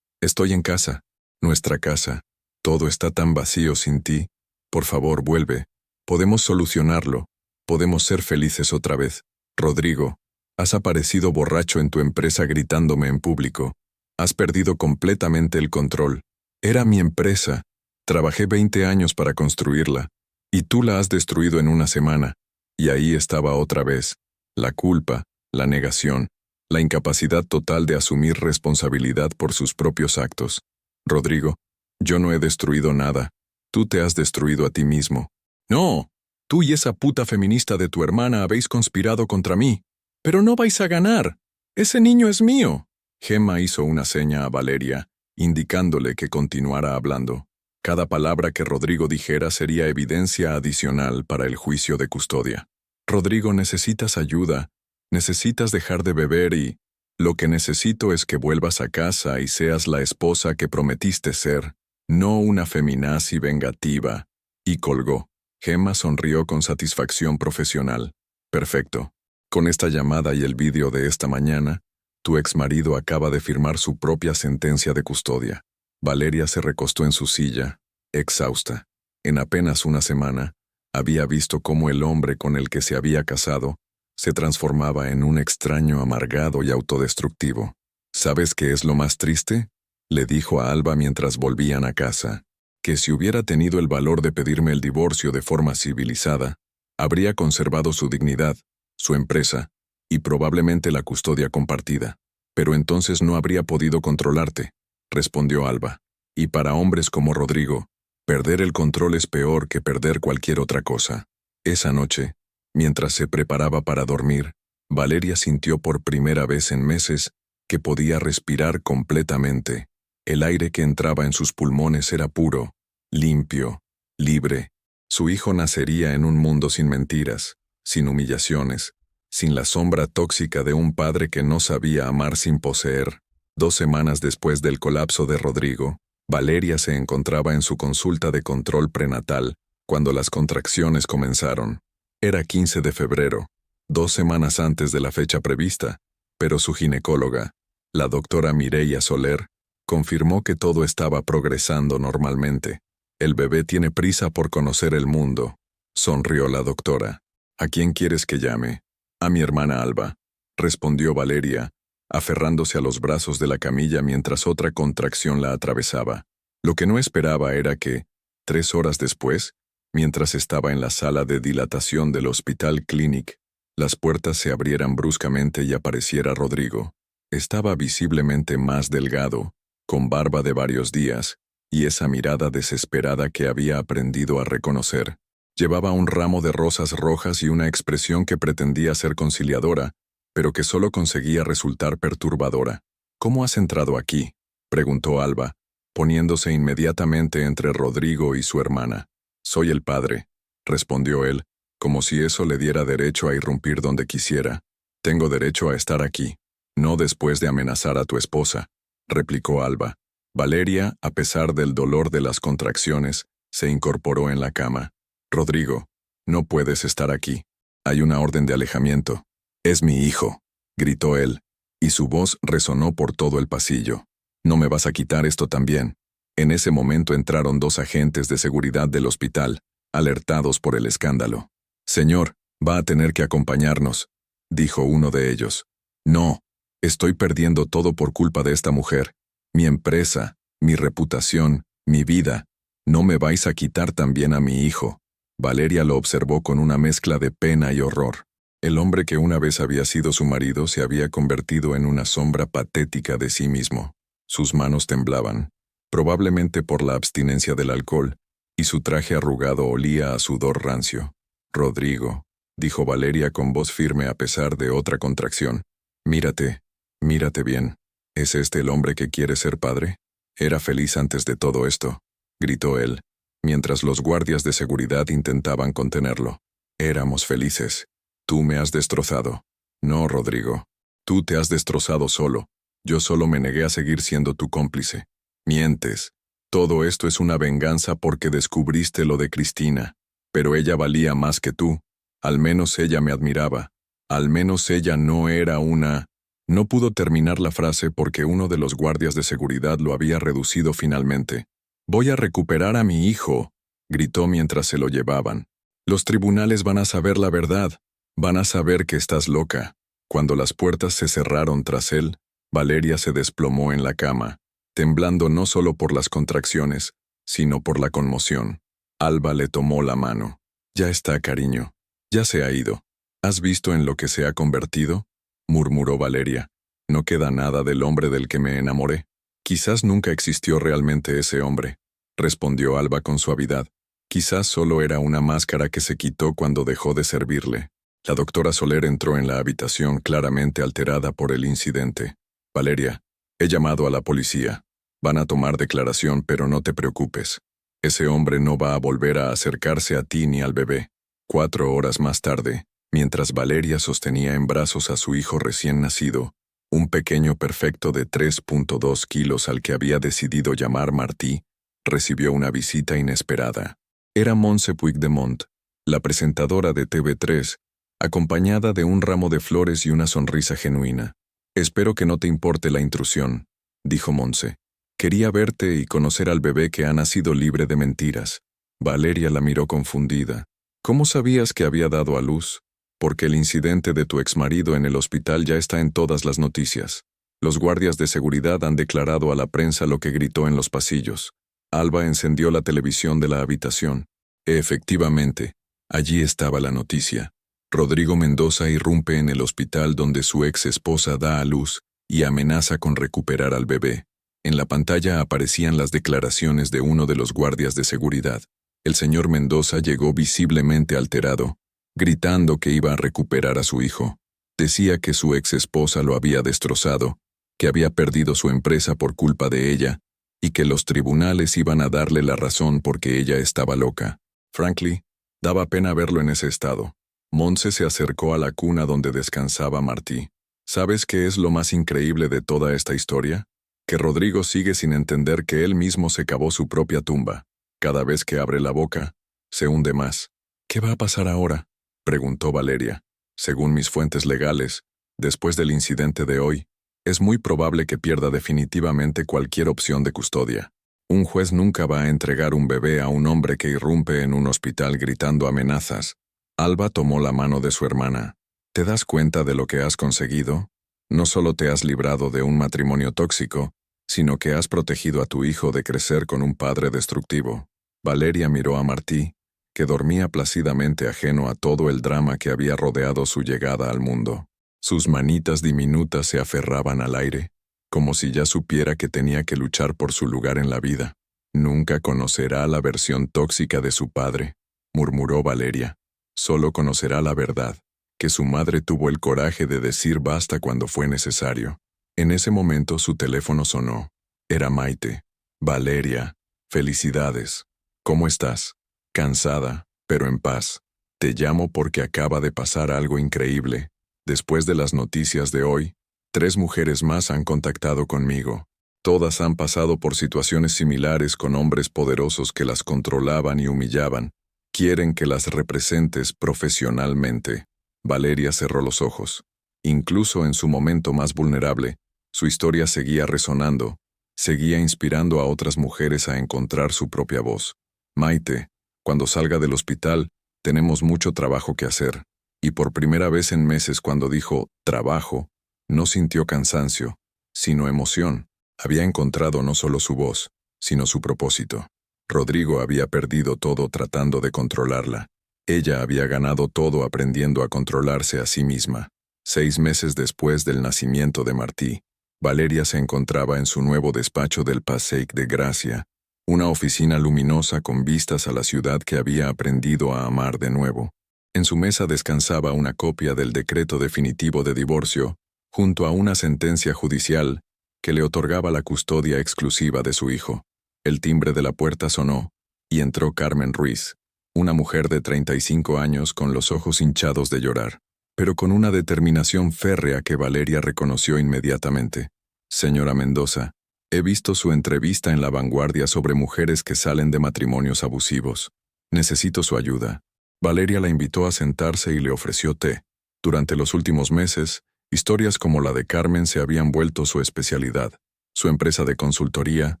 en casa. Nuestra casa. Todo está tan vacío sin ti. Por favor, vuelve. Podemos solucionarlo. Podemos ser felices otra vez. Rodrigo, has aparecido borracho en tu empresa gritándome en público. Has perdido completamente el control. Era mi empresa. Trabajé 20 años para construirla. Y tú la has destruido en una semana. Y ahí estaba otra vez. La culpa, la negación, la incapacidad total de asumir responsabilidad por sus propios actos. Rodrigo, yo no he destruido nada. Tú te has destruido a ti mismo». «No, tú y esa puta feminista de tu hermana habéis conspirado contra mí. Pero no vais a ganar. Ese niño es mío». Gemma hizo una seña a Valeria, indicándole que continuara hablando. Cada palabra que Rodrigo dijera sería evidencia adicional para el juicio de custodia. Rodrigo, necesitas ayuda, necesitas dejar de beber y... Lo que necesito es que vuelvas a casa y seas la esposa que prometiste ser, no una feminazi vengativa. Y colgó. Gemma sonrió con satisfacción profesional. Perfecto. Con esta llamada y el vídeo de esta mañana, tu exmarido acaba de firmar su propia sentencia de custodia. Valeria se recostó en su silla, exhausta. En apenas una semana, había visto cómo el hombre con el que se había casado se transformaba en un extraño amargado y autodestructivo. ¿Sabes qué es lo más triste?, le dijo a Alba mientras volvían a casa. Que si hubiera tenido el valor de pedirme el divorcio de forma civilizada, habría conservado su dignidad, su empresa, y probablemente la custodia compartida. Pero entonces no habría podido controlarte, respondió Alba. Y para hombres como Rodrigo, perder el control es peor que perder cualquier otra cosa. Esa noche, mientras se preparaba para dormir, Valeria sintió por primera vez en meses que podía respirar completamente. El aire que entraba en sus pulmones era puro, limpio, libre. Su hijo nacería en un mundo sin mentiras, sin humillaciones, sin la sombra tóxica de un padre que no sabía amar sin poseer. 2 semanas después del colapso de Rodrigo, Valeria se encontraba en su consulta de control prenatal, cuando las contracciones comenzaron. Era 15 de febrero, 2 semanas antes de la fecha prevista, pero su ginecóloga, la doctora Mireia Soler, confirmó que todo estaba progresando normalmente. El bebé tiene prisa por conocer el mundo, sonrió la doctora. ¿A quién quieres que llame? A mi hermana Alba, respondió Valeria, aferrándose a los brazos de la camilla mientras otra contracción la atravesaba. Lo que no esperaba era que, 3 horas después, mientras estaba en la sala de dilatación del Hospital Clinic, las puertas se abrieran bruscamente y apareciera Rodrigo. Estaba visiblemente más delgado, con barba de varios días, y esa mirada desesperada que había aprendido a reconocer. Llevaba un ramo de rosas rojas y una expresión que pretendía ser conciliadora, pero que solo conseguía resultar perturbadora. ¿Cómo has entrado aquí?, preguntó Alba, poniéndose inmediatamente entre Rodrigo y su hermana. Soy el padre, respondió él, como si eso le diera derecho a irrumpir donde quisiera. Tengo derecho a estar aquí, no después de amenazar a tu esposa, replicó Alba. Valeria, a pesar del dolor de las contracciones, se incorporó en la cama. Rodrigo, no puedes estar aquí. Hay una orden de alejamiento. Es mi hijo, gritó él, y su voz resonó por todo el pasillo. No me vas a quitar esto también. En ese momento entraron 2 agentes de seguridad del hospital, alertados por el escándalo. Señor, va a tener que acompañarnos, dijo uno de ellos. No, estoy perdiendo todo por culpa de esta mujer. Mi empresa, mi reputación, mi vida. ¿No me vais a quitar también a mi hijo? Valeria lo observó con una mezcla de pena y horror. El hombre que una vez había sido su marido se había convertido en una sombra patética de sí mismo. Sus manos temblaban, probablemente por la abstinencia del alcohol, y su traje arrugado olía a sudor rancio. Rodrigo, dijo Valeria con voz firme a pesar de otra contracción. Mírate, mírate bien. ¿Es este el hombre que quiere ser padre? Era feliz antes de todo esto, gritó él, mientras los guardias de seguridad intentaban contenerlo. Éramos felices. Tú me has destrozado. No, Rodrigo. Tú te has destrozado solo. Yo solo me negué a seguir siendo tu cómplice. Mientes. Todo esto es una venganza porque descubriste lo de Cristina. Pero ella valía más que tú. Al menos ella me admiraba. Al menos ella no era una... No pudo terminar la frase porque uno de los guardias de seguridad lo había reducido finalmente. «Voy a recuperar a mi hijo», gritó mientras se lo llevaban. «Los tribunales van a saber la verdad. Van a saber que estás loca». Cuando las puertas se cerraron tras él, Valeria se desplomó en la cama, temblando no solo por las contracciones, sino por la conmoción. Alba le tomó la mano. «Ya está, cariño. Ya se ha ido. ¿Has visto en lo que se ha convertido?», murmuró Valeria. «No queda nada del hombre del que me enamoré». «Quizás nunca existió realmente ese hombre», respondió Alba con suavidad. «Quizás solo era una máscara que se quitó cuando dejó de servirle». La doctora Soler entró en la habitación claramente alterada por el incidente. «Valeria, he llamado a la policía. Van a tomar declaración, pero no te preocupes. Ese hombre no va a volver a acercarse a ti ni al bebé. 4 horas más tarde, mientras Valeria sostenía en brazos a su hijo recién nacido, un pequeño perfecto de 3.2 kilos al que había decidido llamar Martí, recibió una visita inesperada. Era Montse Puigdemont, la presentadora de TV3, acompañada de un ramo de flores y una sonrisa genuina. «Espero que no te importe la intrusión», dijo Montse. «Quería verte y conocer al bebé que ha nacido libre de mentiras». Valeria la miró confundida. «¿Cómo sabías que había dado a luz?» «Porque el incidente de tu exmarido en el hospital ya está en todas las noticias. Los guardias de seguridad han declarado a la prensa lo que gritó en los pasillos». Alba encendió la televisión de la habitación. Efectivamente, allí estaba la noticia. Rodrigo Mendoza irrumpe en el hospital donde su ex esposa da a luz y amenaza con recuperar al bebé. En la pantalla aparecían las declaraciones de uno de los guardias de seguridad. El señor Mendoza llegó visiblemente alterado, gritando que iba a recuperar a su hijo. Decía que su ex esposa lo había destrozado, que había perdido su empresa por culpa de ella, y que los tribunales iban a darle la razón porque ella estaba loca. Frankly, daba pena verlo en ese estado. Montse se acercó a la cuna donde descansaba Martí. ¿Sabes qué es lo más increíble de toda esta historia? Que Rodrigo sigue sin entender que él mismo se cavó su propia tumba. Cada vez que abre la boca, se hunde más. ¿Qué va a pasar ahora?, preguntó Valeria. Según mis fuentes legales, después del incidente de hoy, es muy probable que pierda definitivamente cualquier opción de custodia. Un juez nunca va a entregar un bebé a un hombre que irrumpe en un hospital gritando amenazas. Alba tomó la mano de su hermana. ¿Te das cuenta de lo que has conseguido? No solo te has librado de un matrimonio tóxico, sino que has protegido a tu hijo de crecer con un padre destructivo. Valeria miró a Martí, que dormía plácidamente ajeno a todo el drama que había rodeado su llegada al mundo. Sus manitas diminutas se aferraban al aire, como si ya supiera que tenía que luchar por su lugar en la vida. «Nunca conocerá la versión tóxica de su padre», murmuró Valeria. «Solo conocerá la verdad, que su madre tuvo el coraje de decir basta cuando fue necesario». En ese momento su teléfono sonó. Era Maite. «Valeria, felicidades. ¿Cómo estás?» «Cansada, pero en paz. Te llamo porque acaba de pasar algo increíble. Después de las noticias de hoy, 3 mujeres más han contactado conmigo. Todas han pasado por situaciones similares con hombres poderosos que las controlaban y humillaban. Quieren que las representes profesionalmente». Valeria cerró los ojos. Incluso en su momento más vulnerable, su historia seguía resonando, seguía inspirando a otras mujeres a encontrar su propia voz. «Maite, cuando salga del hospital, tenemos mucho trabajo que hacer». Y por primera vez en meses, cuando dijo «trabajo», no sintió cansancio, sino emoción. Había encontrado no solo su voz, sino su propósito. Rodrigo había perdido todo tratando de controlarla. Ella había ganado todo aprendiendo a controlarse a sí misma. 6 meses después del nacimiento de Martí, Valeria se encontraba en su nuevo despacho del Passeig de Gracia, una oficina luminosa con vistas a la ciudad que había aprendido a amar de nuevo. En su mesa descansaba una copia del decreto definitivo de divorcio, junto a una sentencia judicial que le otorgaba la custodia exclusiva de su hijo. El timbre de la puerta sonó, y entró Carmen Ruiz, una mujer de 35 años con los ojos hinchados de llorar, pero con una determinación férrea que Valeria reconoció inmediatamente. «Señora Mendoza, he visto su entrevista en La Vanguardia sobre mujeres que salen de matrimonios abusivos. Necesito su ayuda». Valeria la invitó a sentarse y le ofreció té. Durante los últimos meses, historias como la de Carmen se habían vuelto su especialidad. Su empresa de consultoría,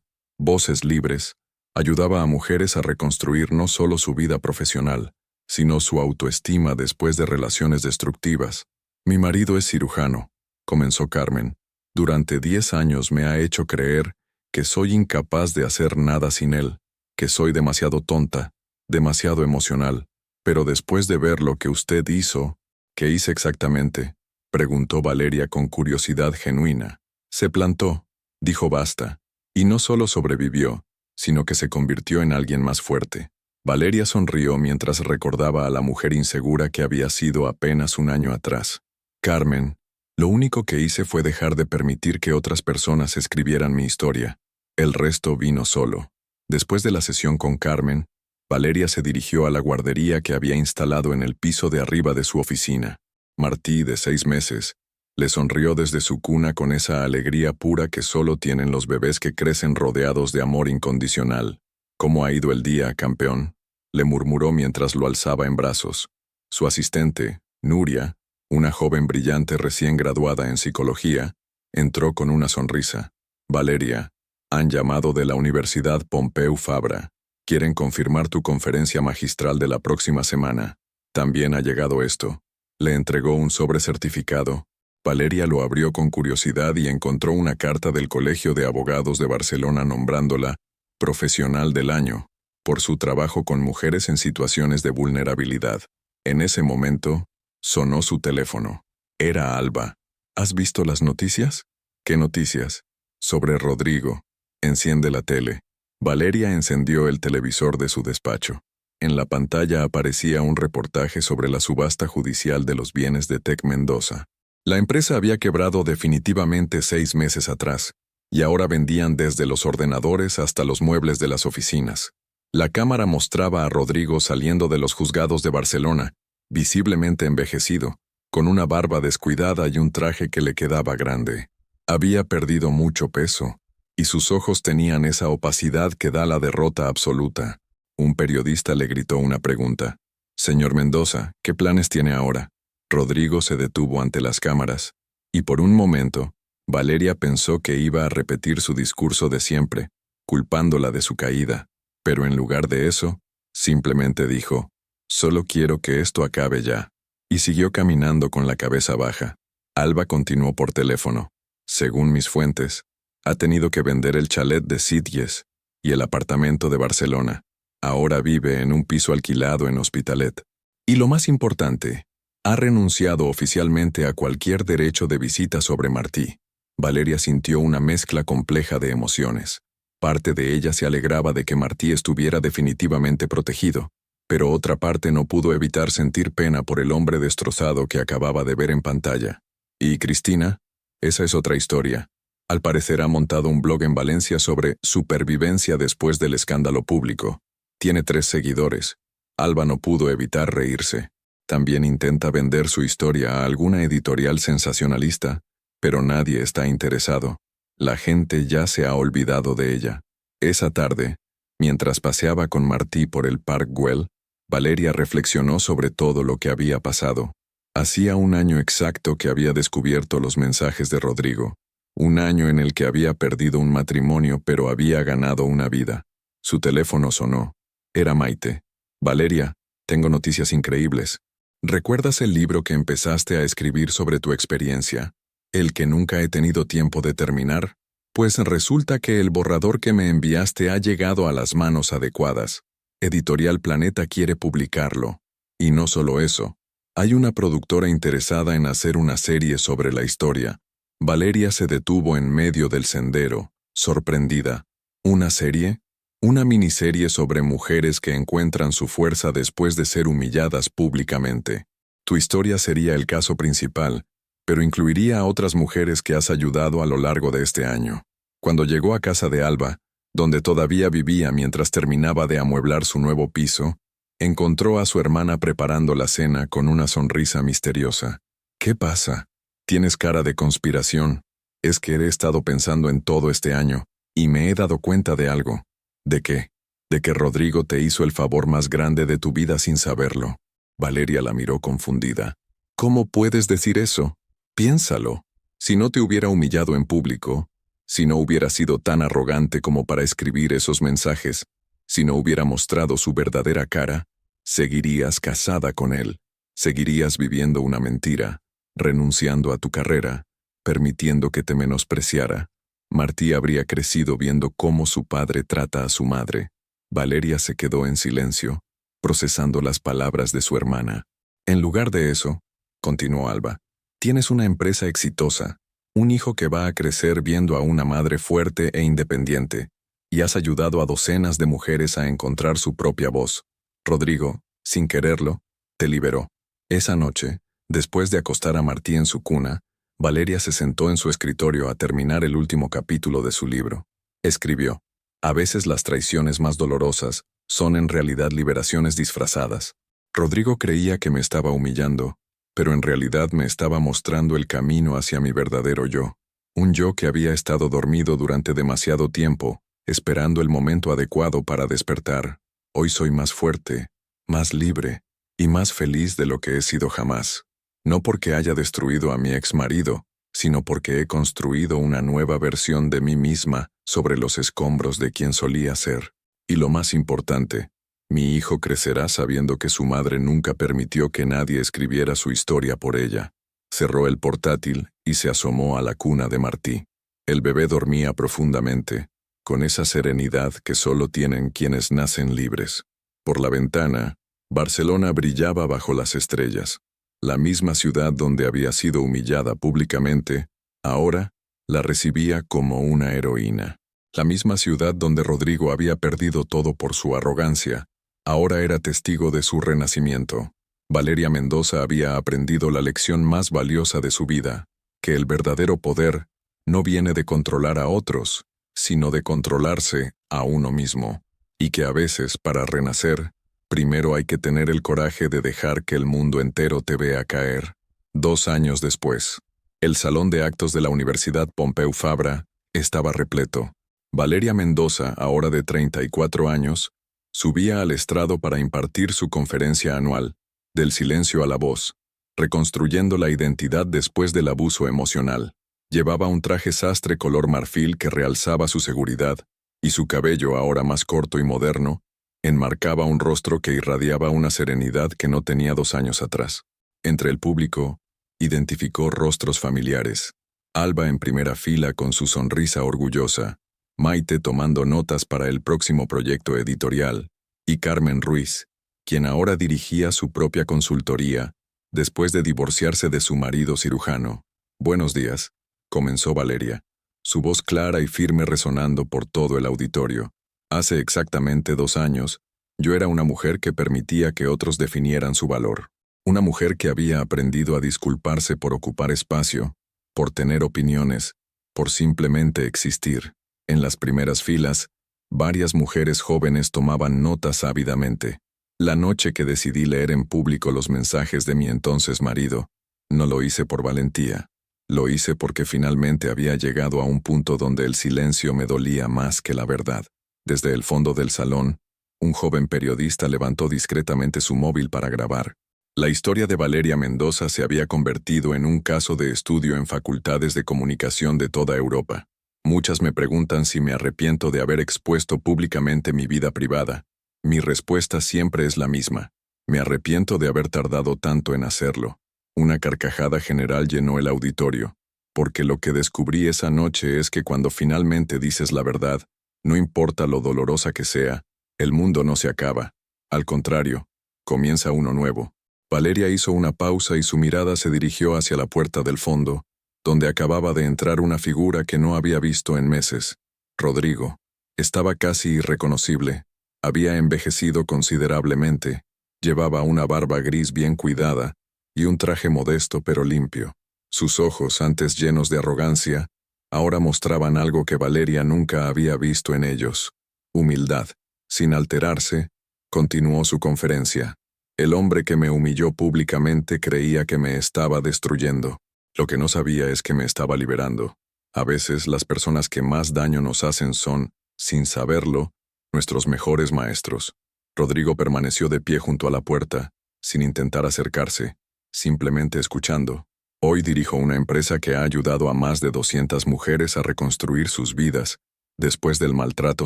Voces Libres, ayudaba a mujeres a reconstruir no solo su vida profesional, sino su autoestima después de relaciones destructivas. «Mi marido es cirujano», comenzó Carmen. «Durante 10 años me ha hecho creer que soy incapaz de hacer nada sin él, que soy demasiado tonta, demasiado emocional. Pero después de ver lo que usted hizo». «¿Qué hice exactamente?», preguntó Valeria con curiosidad genuina. «Se plantó», dijo Basta, y no solo sobrevivió, sino que se convirtió en alguien más fuerte. Valeria sonrió mientras recordaba a la mujer insegura que había sido apenas un año atrás. «Carmen, lo único que hice fue dejar de permitir que otras personas escribieran mi historia. El resto vino solo». Después de la sesión con Carmen, Valeria se dirigió a la guardería que había instalado en el piso de arriba de su oficina. Martí, de 6 meses, le sonrió desde su cuna con esa alegría pura que solo tienen los bebés que crecen rodeados de amor incondicional. «¿Cómo ha ido el día, campeón?», le murmuró mientras lo alzaba en brazos. Su asistente, Nuria, una joven brillante recién graduada en psicología, entró con una sonrisa. «Valeria, han llamado de la Universidad Pompeu Fabra. Quieren confirmar tu conferencia magistral de la próxima semana. También ha llegado esto». Le entregó un sobre certificado. Valeria lo abrió con curiosidad y encontró una carta del Colegio de Abogados de Barcelona nombrándola Profesional del Año por su trabajo con mujeres en situaciones de vulnerabilidad. En ese momento, sonó su teléfono. Era Alba. «¿Has visto las noticias?». «¿Qué noticias?». «Sobre Rodrigo». «Enciende la tele». Valeria encendió el televisor de su despacho. En la pantalla aparecía un reportaje sobre la subasta judicial de los bienes de Tec Mendoza. La empresa había quebrado definitivamente 6 meses atrás, y ahora vendían desde los ordenadores hasta los muebles de las oficinas. La cámara mostraba a Rodrigo saliendo de los juzgados de Barcelona, visiblemente envejecido, con una barba descuidada y un traje que le quedaba grande. Había perdido mucho peso, y sus ojos tenían esa opacidad que da la derrota absoluta. Un periodista le gritó una pregunta. «Señor Mendoza, ¿qué planes tiene ahora?». Rodrigo se detuvo ante las cámaras, y por un momento, Valeria pensó que iba a repetir su discurso de siempre, culpándola de su caída, pero en lugar de eso, simplemente dijo: «Solo quiero que esto acabe ya», y siguió caminando con la cabeza baja. Alba continuó por teléfono. «Según mis fuentes, ha tenido que vender el chalet de Sitges y el apartamento de Barcelona. Ahora vive en un piso alquilado en Hospitalet. Y lo más importante, ha renunciado oficialmente a cualquier derecho de visita sobre Martí». Valeria sintió una mezcla compleja de emociones. Parte de ella se alegraba de que Martí estuviera definitivamente protegido, pero otra parte no pudo evitar sentir pena por el hombre destrozado que acababa de ver en pantalla. ¿Y Cristina? Esa es otra historia. Al parecer ha montado un blog en Valencia sobre supervivencia después del escándalo público. Tiene 3 seguidores. Alba no pudo evitar reírse. También intenta vender su historia a alguna editorial sensacionalista, pero nadie está interesado. La gente ya se ha olvidado de ella. Esa tarde, mientras paseaba con Martí por el Park Güell, Valeria reflexionó sobre todo lo que había pasado. Hacía 1 año exacto que había descubierto los mensajes de Rodrigo. 1 año en el que había perdido un matrimonio pero había ganado una vida. Su teléfono sonó. Era Maite. «Valeria, tengo noticias increíbles. ¿Recuerdas el libro que empezaste a escribir sobre tu experiencia? El que nunca he tenido tiempo de terminar. Pues resulta que el borrador que me enviaste ha llegado a las manos adecuadas. Editorial Planeta quiere publicarlo. Y no solo eso. Hay una productora interesada en hacer una serie sobre la historia». Valeria se detuvo en medio del sendero, sorprendida. ¿Una serie? Una miniserie sobre mujeres que encuentran su fuerza después de ser humilladas públicamente. Tu historia sería el caso principal, pero incluiría a otras mujeres que has ayudado a lo largo de este año. Cuando llegó a casa de Alba, donde todavía vivía mientras terminaba de amueblar su nuevo piso, encontró a su hermana preparando la cena con una sonrisa misteriosa. «¿Qué pasa? Tienes cara de conspiración». «Es que he estado pensando en todo este año, y me he dado cuenta de algo». «¿De qué?». «De que Rodrigo te hizo el favor más grande de tu vida sin saberlo». Valeria la miró confundida. «¿Cómo puedes decir eso? Piénsalo. Si no te hubiera humillado en público, si no hubiera sido tan arrogante como para escribir esos mensajes, si no hubiera mostrado su verdadera cara, seguirías casada con él, seguirías viviendo una mentira, renunciando a tu carrera, permitiendo que te menospreciara. Martí habría crecido viendo cómo su padre trata a su madre». Valeria se quedó en silencio, procesando las palabras de su hermana. «En lugar de eso», continuó Alba, «tienes una empresa exitosa, un hijo que va a crecer viendo a una madre fuerte e independiente, y has ayudado a docenas de mujeres a encontrar su propia voz. Rodrigo, sin quererlo, te liberó». Esa noche, después de acostar a Martí en su cuna, Valeria se sentó en su escritorio a terminar el último capítulo de su libro. Escribió: A veces las traiciones más dolorosas son en realidad liberaciones disfrazadas. Rodrigo creía que me estaba humillando, pero en realidad me estaba mostrando el camino hacia mi verdadero yo. Un yo que había estado dormido durante demasiado tiempo, esperando el momento adecuado para despertar. Hoy soy más fuerte, más libre y más feliz de lo que he sido jamás. No porque haya destruido a mi ex marido, sino porque he construido una nueva versión de mí misma sobre los escombros de quien solía ser. Y lo más importante, mi hijo crecerá sabiendo que su madre nunca permitió que nadie escribiera su historia por ella. Cerró el portátil y se asomó a la cuna de Martí. El bebé dormía profundamente, con esa serenidad que solo tienen quienes nacen libres. Por la ventana, Barcelona brillaba bajo las estrellas. La misma ciudad donde había sido humillada públicamente, ahora la recibía como una heroína. La misma ciudad donde Rodrigo había perdido todo por su arrogancia, ahora era testigo de su renacimiento. Valeria Mendoza había aprendido la lección más valiosa de su vida, que el verdadero poder no viene de controlar a otros, sino de controlarse a uno mismo, y que a veces, para renacer, primero hay que tener el coraje de dejar que el mundo entero te vea caer. 2 años después, el salón de actos de la Universidad Pompeu Fabra estaba repleto. Valeria Mendoza, ahora de 34 años, subía al estrado para impartir su conferencia anual, Del silencio a la voz, reconstruyendo la identidad después del abuso emocional. Llevaba un traje sastre color marfil que realzaba su seguridad, y su cabello, ahora más corto y moderno, enmarcaba un rostro que irradiaba una serenidad que no tenía 2 años atrás. Entre el público, identificó rostros familiares. Alba en primera fila con su sonrisa orgullosa, Maite tomando notas para el próximo proyecto editorial, y Carmen Ruiz, quien ahora dirigía su propia consultoría, después de divorciarse de su marido cirujano. «Buenos días», comenzó Valeria, su voz clara y firme resonando por todo el auditorio. Hace exactamente 2 años, yo era una mujer que permitía que otros definieran su valor. Una mujer que había aprendido a disculparse por ocupar espacio, por tener opiniones, por simplemente existir. En las primeras filas, varias mujeres jóvenes tomaban notas ávidamente. La noche que decidí leer en público los mensajes de mi entonces marido, no lo hice por valentía. Lo hice porque finalmente había llegado a un punto donde el silencio me dolía más que la verdad. Desde el fondo del salón, un joven periodista levantó discretamente su móvil para grabar. La historia de Valeria Mendoza se había convertido en un caso de estudio en facultades de comunicación de toda Europa. Muchas me preguntan si me arrepiento de haber expuesto públicamente mi vida privada. Mi respuesta siempre es la misma. Me arrepiento de haber tardado tanto en hacerlo. Una carcajada general llenó el auditorio, porque lo que descubrí esa noche es que cuando finalmente dices la verdad, no importa lo dolorosa que sea, el mundo no se acaba. Al contrario, comienza uno nuevo. Valeria hizo una pausa y su mirada se dirigió hacia la puerta del fondo, donde acababa de entrar una figura que no había visto en meses. Rodrigo. Estaba casi irreconocible. Había envejecido considerablemente. Llevaba una barba gris bien cuidada y un traje modesto pero limpio. Sus ojos, antes llenos de arrogancia, ahora mostraban algo que Valeria nunca había visto en ellos: humildad. Sin alterarse, continuó su conferencia. El hombre que me humilló públicamente creía que me estaba destruyendo. Lo que no sabía es que me estaba liberando. A veces las personas que más daño nos hacen son, sin saberlo, nuestros mejores maestros. Rodrigo permaneció de pie junto a la puerta, sin intentar acercarse, simplemente escuchando. Hoy dirijo una empresa que ha ayudado a más de 200 mujeres a reconstruir sus vidas después del maltrato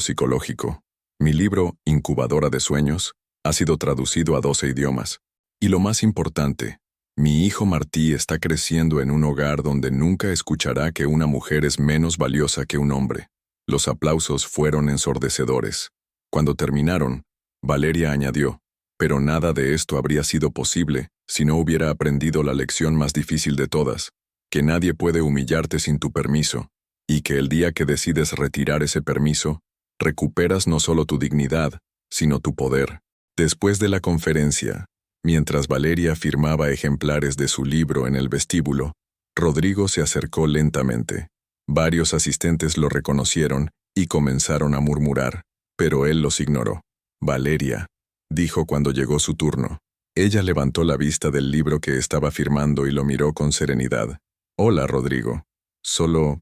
psicológico. Mi libro, Incubadora de Sueños, ha sido traducido a 12 idiomas. Y lo más importante, mi hijo Martí está creciendo en un hogar donde nunca escuchará que una mujer es menos valiosa que un hombre. Los aplausos fueron ensordecedores. Cuando terminaron, Valeria añadió: pero nada de esto habría sido posible si no hubiera aprendido la lección más difícil de todas, que nadie puede humillarte sin tu permiso, y que el día que decides retirar ese permiso, recuperas no solo tu dignidad, sino tu poder. Después de la conferencia, mientras Valeria firmaba ejemplares de su libro en el vestíbulo, Rodrigo se acercó lentamente. Varios asistentes lo reconocieron y comenzaron a murmurar, pero él los ignoró. Valeria, dijo cuando llegó su turno. Ella levantó la vista del libro que estaba firmando y lo miró con serenidad. Hola, Rodrigo. Solo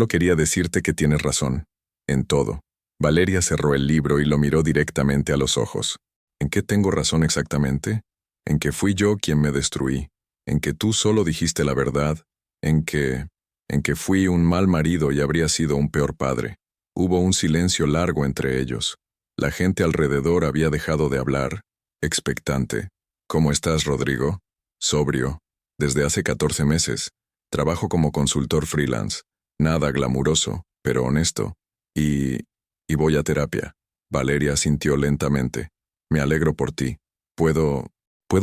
quería decirte que tienes razón. En todo. Valeria cerró el libro y lo miró directamente a los ojos. ¿En qué tengo razón exactamente? En que fui yo quien me destruí. En que tú solo dijiste la verdad. En que fui un mal marido y habría sido un peor padre. Hubo un silencio largo entre ellos. La gente alrededor había dejado de hablar, expectante. ¿Cómo estás, Rodrigo? Sobrio. Desde hace 14 meses. Trabajo como consultor freelance. Nada glamuroso, pero honesto. Y voy a terapia. Valeria asintió lentamente. Me alegro por ti. ¿Puedo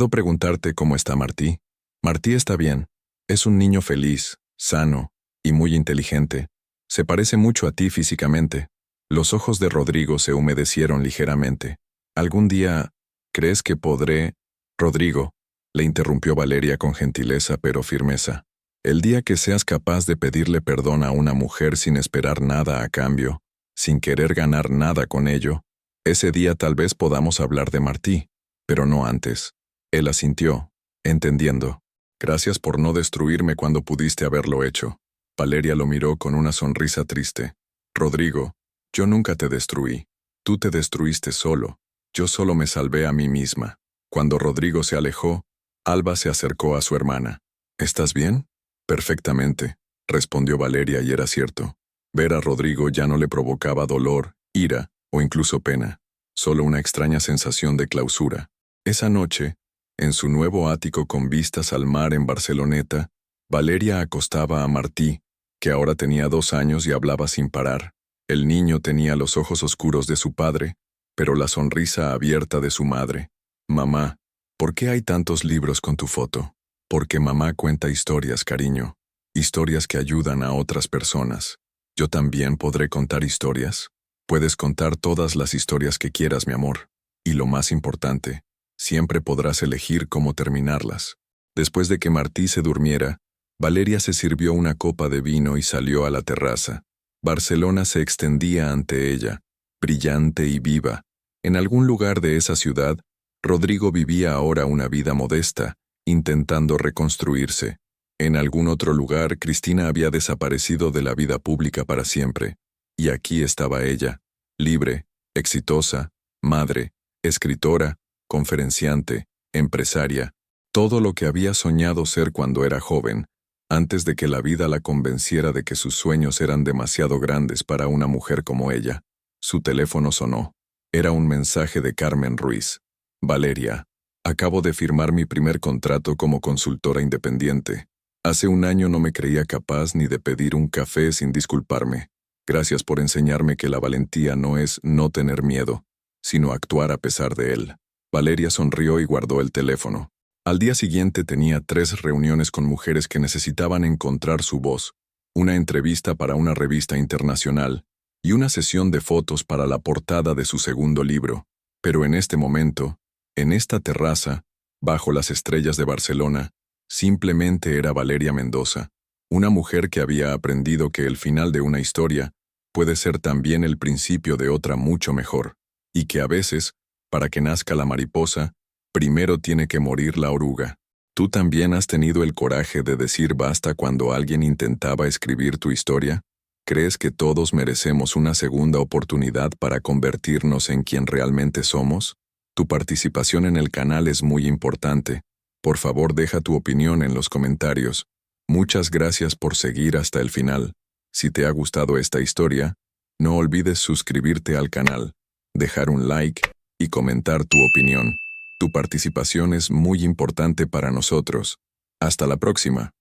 preguntarte cómo está Martí? Martí está bien. Es un niño feliz, sano y muy inteligente. Se parece mucho a ti físicamente. Los ojos de Rodrigo se humedecieron ligeramente. ¿Algún día crees que podré? Rodrigo, le interrumpió Valeria con gentileza pero firmeza. El día que seas capaz de pedirle perdón a una mujer sin esperar nada a cambio, sin querer ganar nada con ello, ese día tal vez podamos hablar de Martí, pero no antes. Él asintió, entendiendo. Gracias por no destruirme cuando pudiste haberlo hecho. Valeria lo miró con una sonrisa triste. Rodrigo, yo nunca te destruí. Tú te destruiste solo. Yo solo me salvé a mí misma. Cuando Rodrigo se alejó, Alba se acercó a su hermana. ¿Estás bien? Perfectamente, respondió Valeria y era cierto. Ver a Rodrigo ya no le provocaba dolor, ira o incluso pena, solo una extraña sensación de clausura. Esa noche, en su nuevo ático con vistas al mar en Barceloneta, Valeria acostaba a Martí, que ahora tenía 2 años y hablaba sin parar. El niño tenía los ojos oscuros de su padre, pero la sonrisa abierta de su madre. Mamá, ¿por qué hay tantos libros con tu foto? Porque mamá cuenta historias, cariño. Historias que ayudan a otras personas. ¿Yo también podré contar historias? Puedes contar todas las historias que quieras, mi amor. Y lo más importante, siempre podrás elegir cómo terminarlas. Después de que Martí se durmiera, Valeria se sirvió una copa de vino y salió a la terraza. Barcelona se extendía ante ella, brillante y viva. En algún lugar de esa ciudad, Rodrigo vivía ahora una vida modesta, intentando reconstruirse. En algún otro lugar, Cristina había desaparecido de la vida pública para siempre. Y aquí estaba ella, libre, exitosa, madre, escritora, conferenciante, empresaria, todo lo que había soñado ser cuando era joven, antes de que la vida la convenciera de que sus sueños eran demasiado grandes para una mujer como ella. Su teléfono sonó. Era un mensaje de Carmen Ruiz. Valeria, acabo de firmar mi primer contrato como consultora independiente. Hace 1 año no me creía capaz ni de pedir un café sin disculparme. Gracias por enseñarme que la valentía no es no tener miedo, sino actuar a pesar de él. Valeria sonrió y guardó el teléfono. Al día siguiente tenía 3 reuniones con mujeres que necesitaban encontrar su voz, una entrevista para una revista internacional y una sesión de fotos para la portada de su segundo libro. Pero en este momento, en esta terraza, bajo las estrellas de Barcelona, simplemente era Valeria Mendoza, una mujer que había aprendido que el final de una historia puede ser también el principio de otra mucho mejor, y que a veces, para que nazca la mariposa, primero tiene que morir la oruga. ¿Tú también has tenido el coraje de decir basta cuando alguien intentaba escribir tu historia? ¿Crees que todos merecemos una segunda oportunidad para convertirnos en quien realmente somos? Tu participación en el canal es muy importante. Por favor, deja tu opinión en los comentarios. Muchas gracias por seguir hasta el final. Si te ha gustado esta historia, no olvides suscribirte al canal, dejar un like y comentar tu opinión. Tu participación es muy importante para nosotros. Hasta la próxima.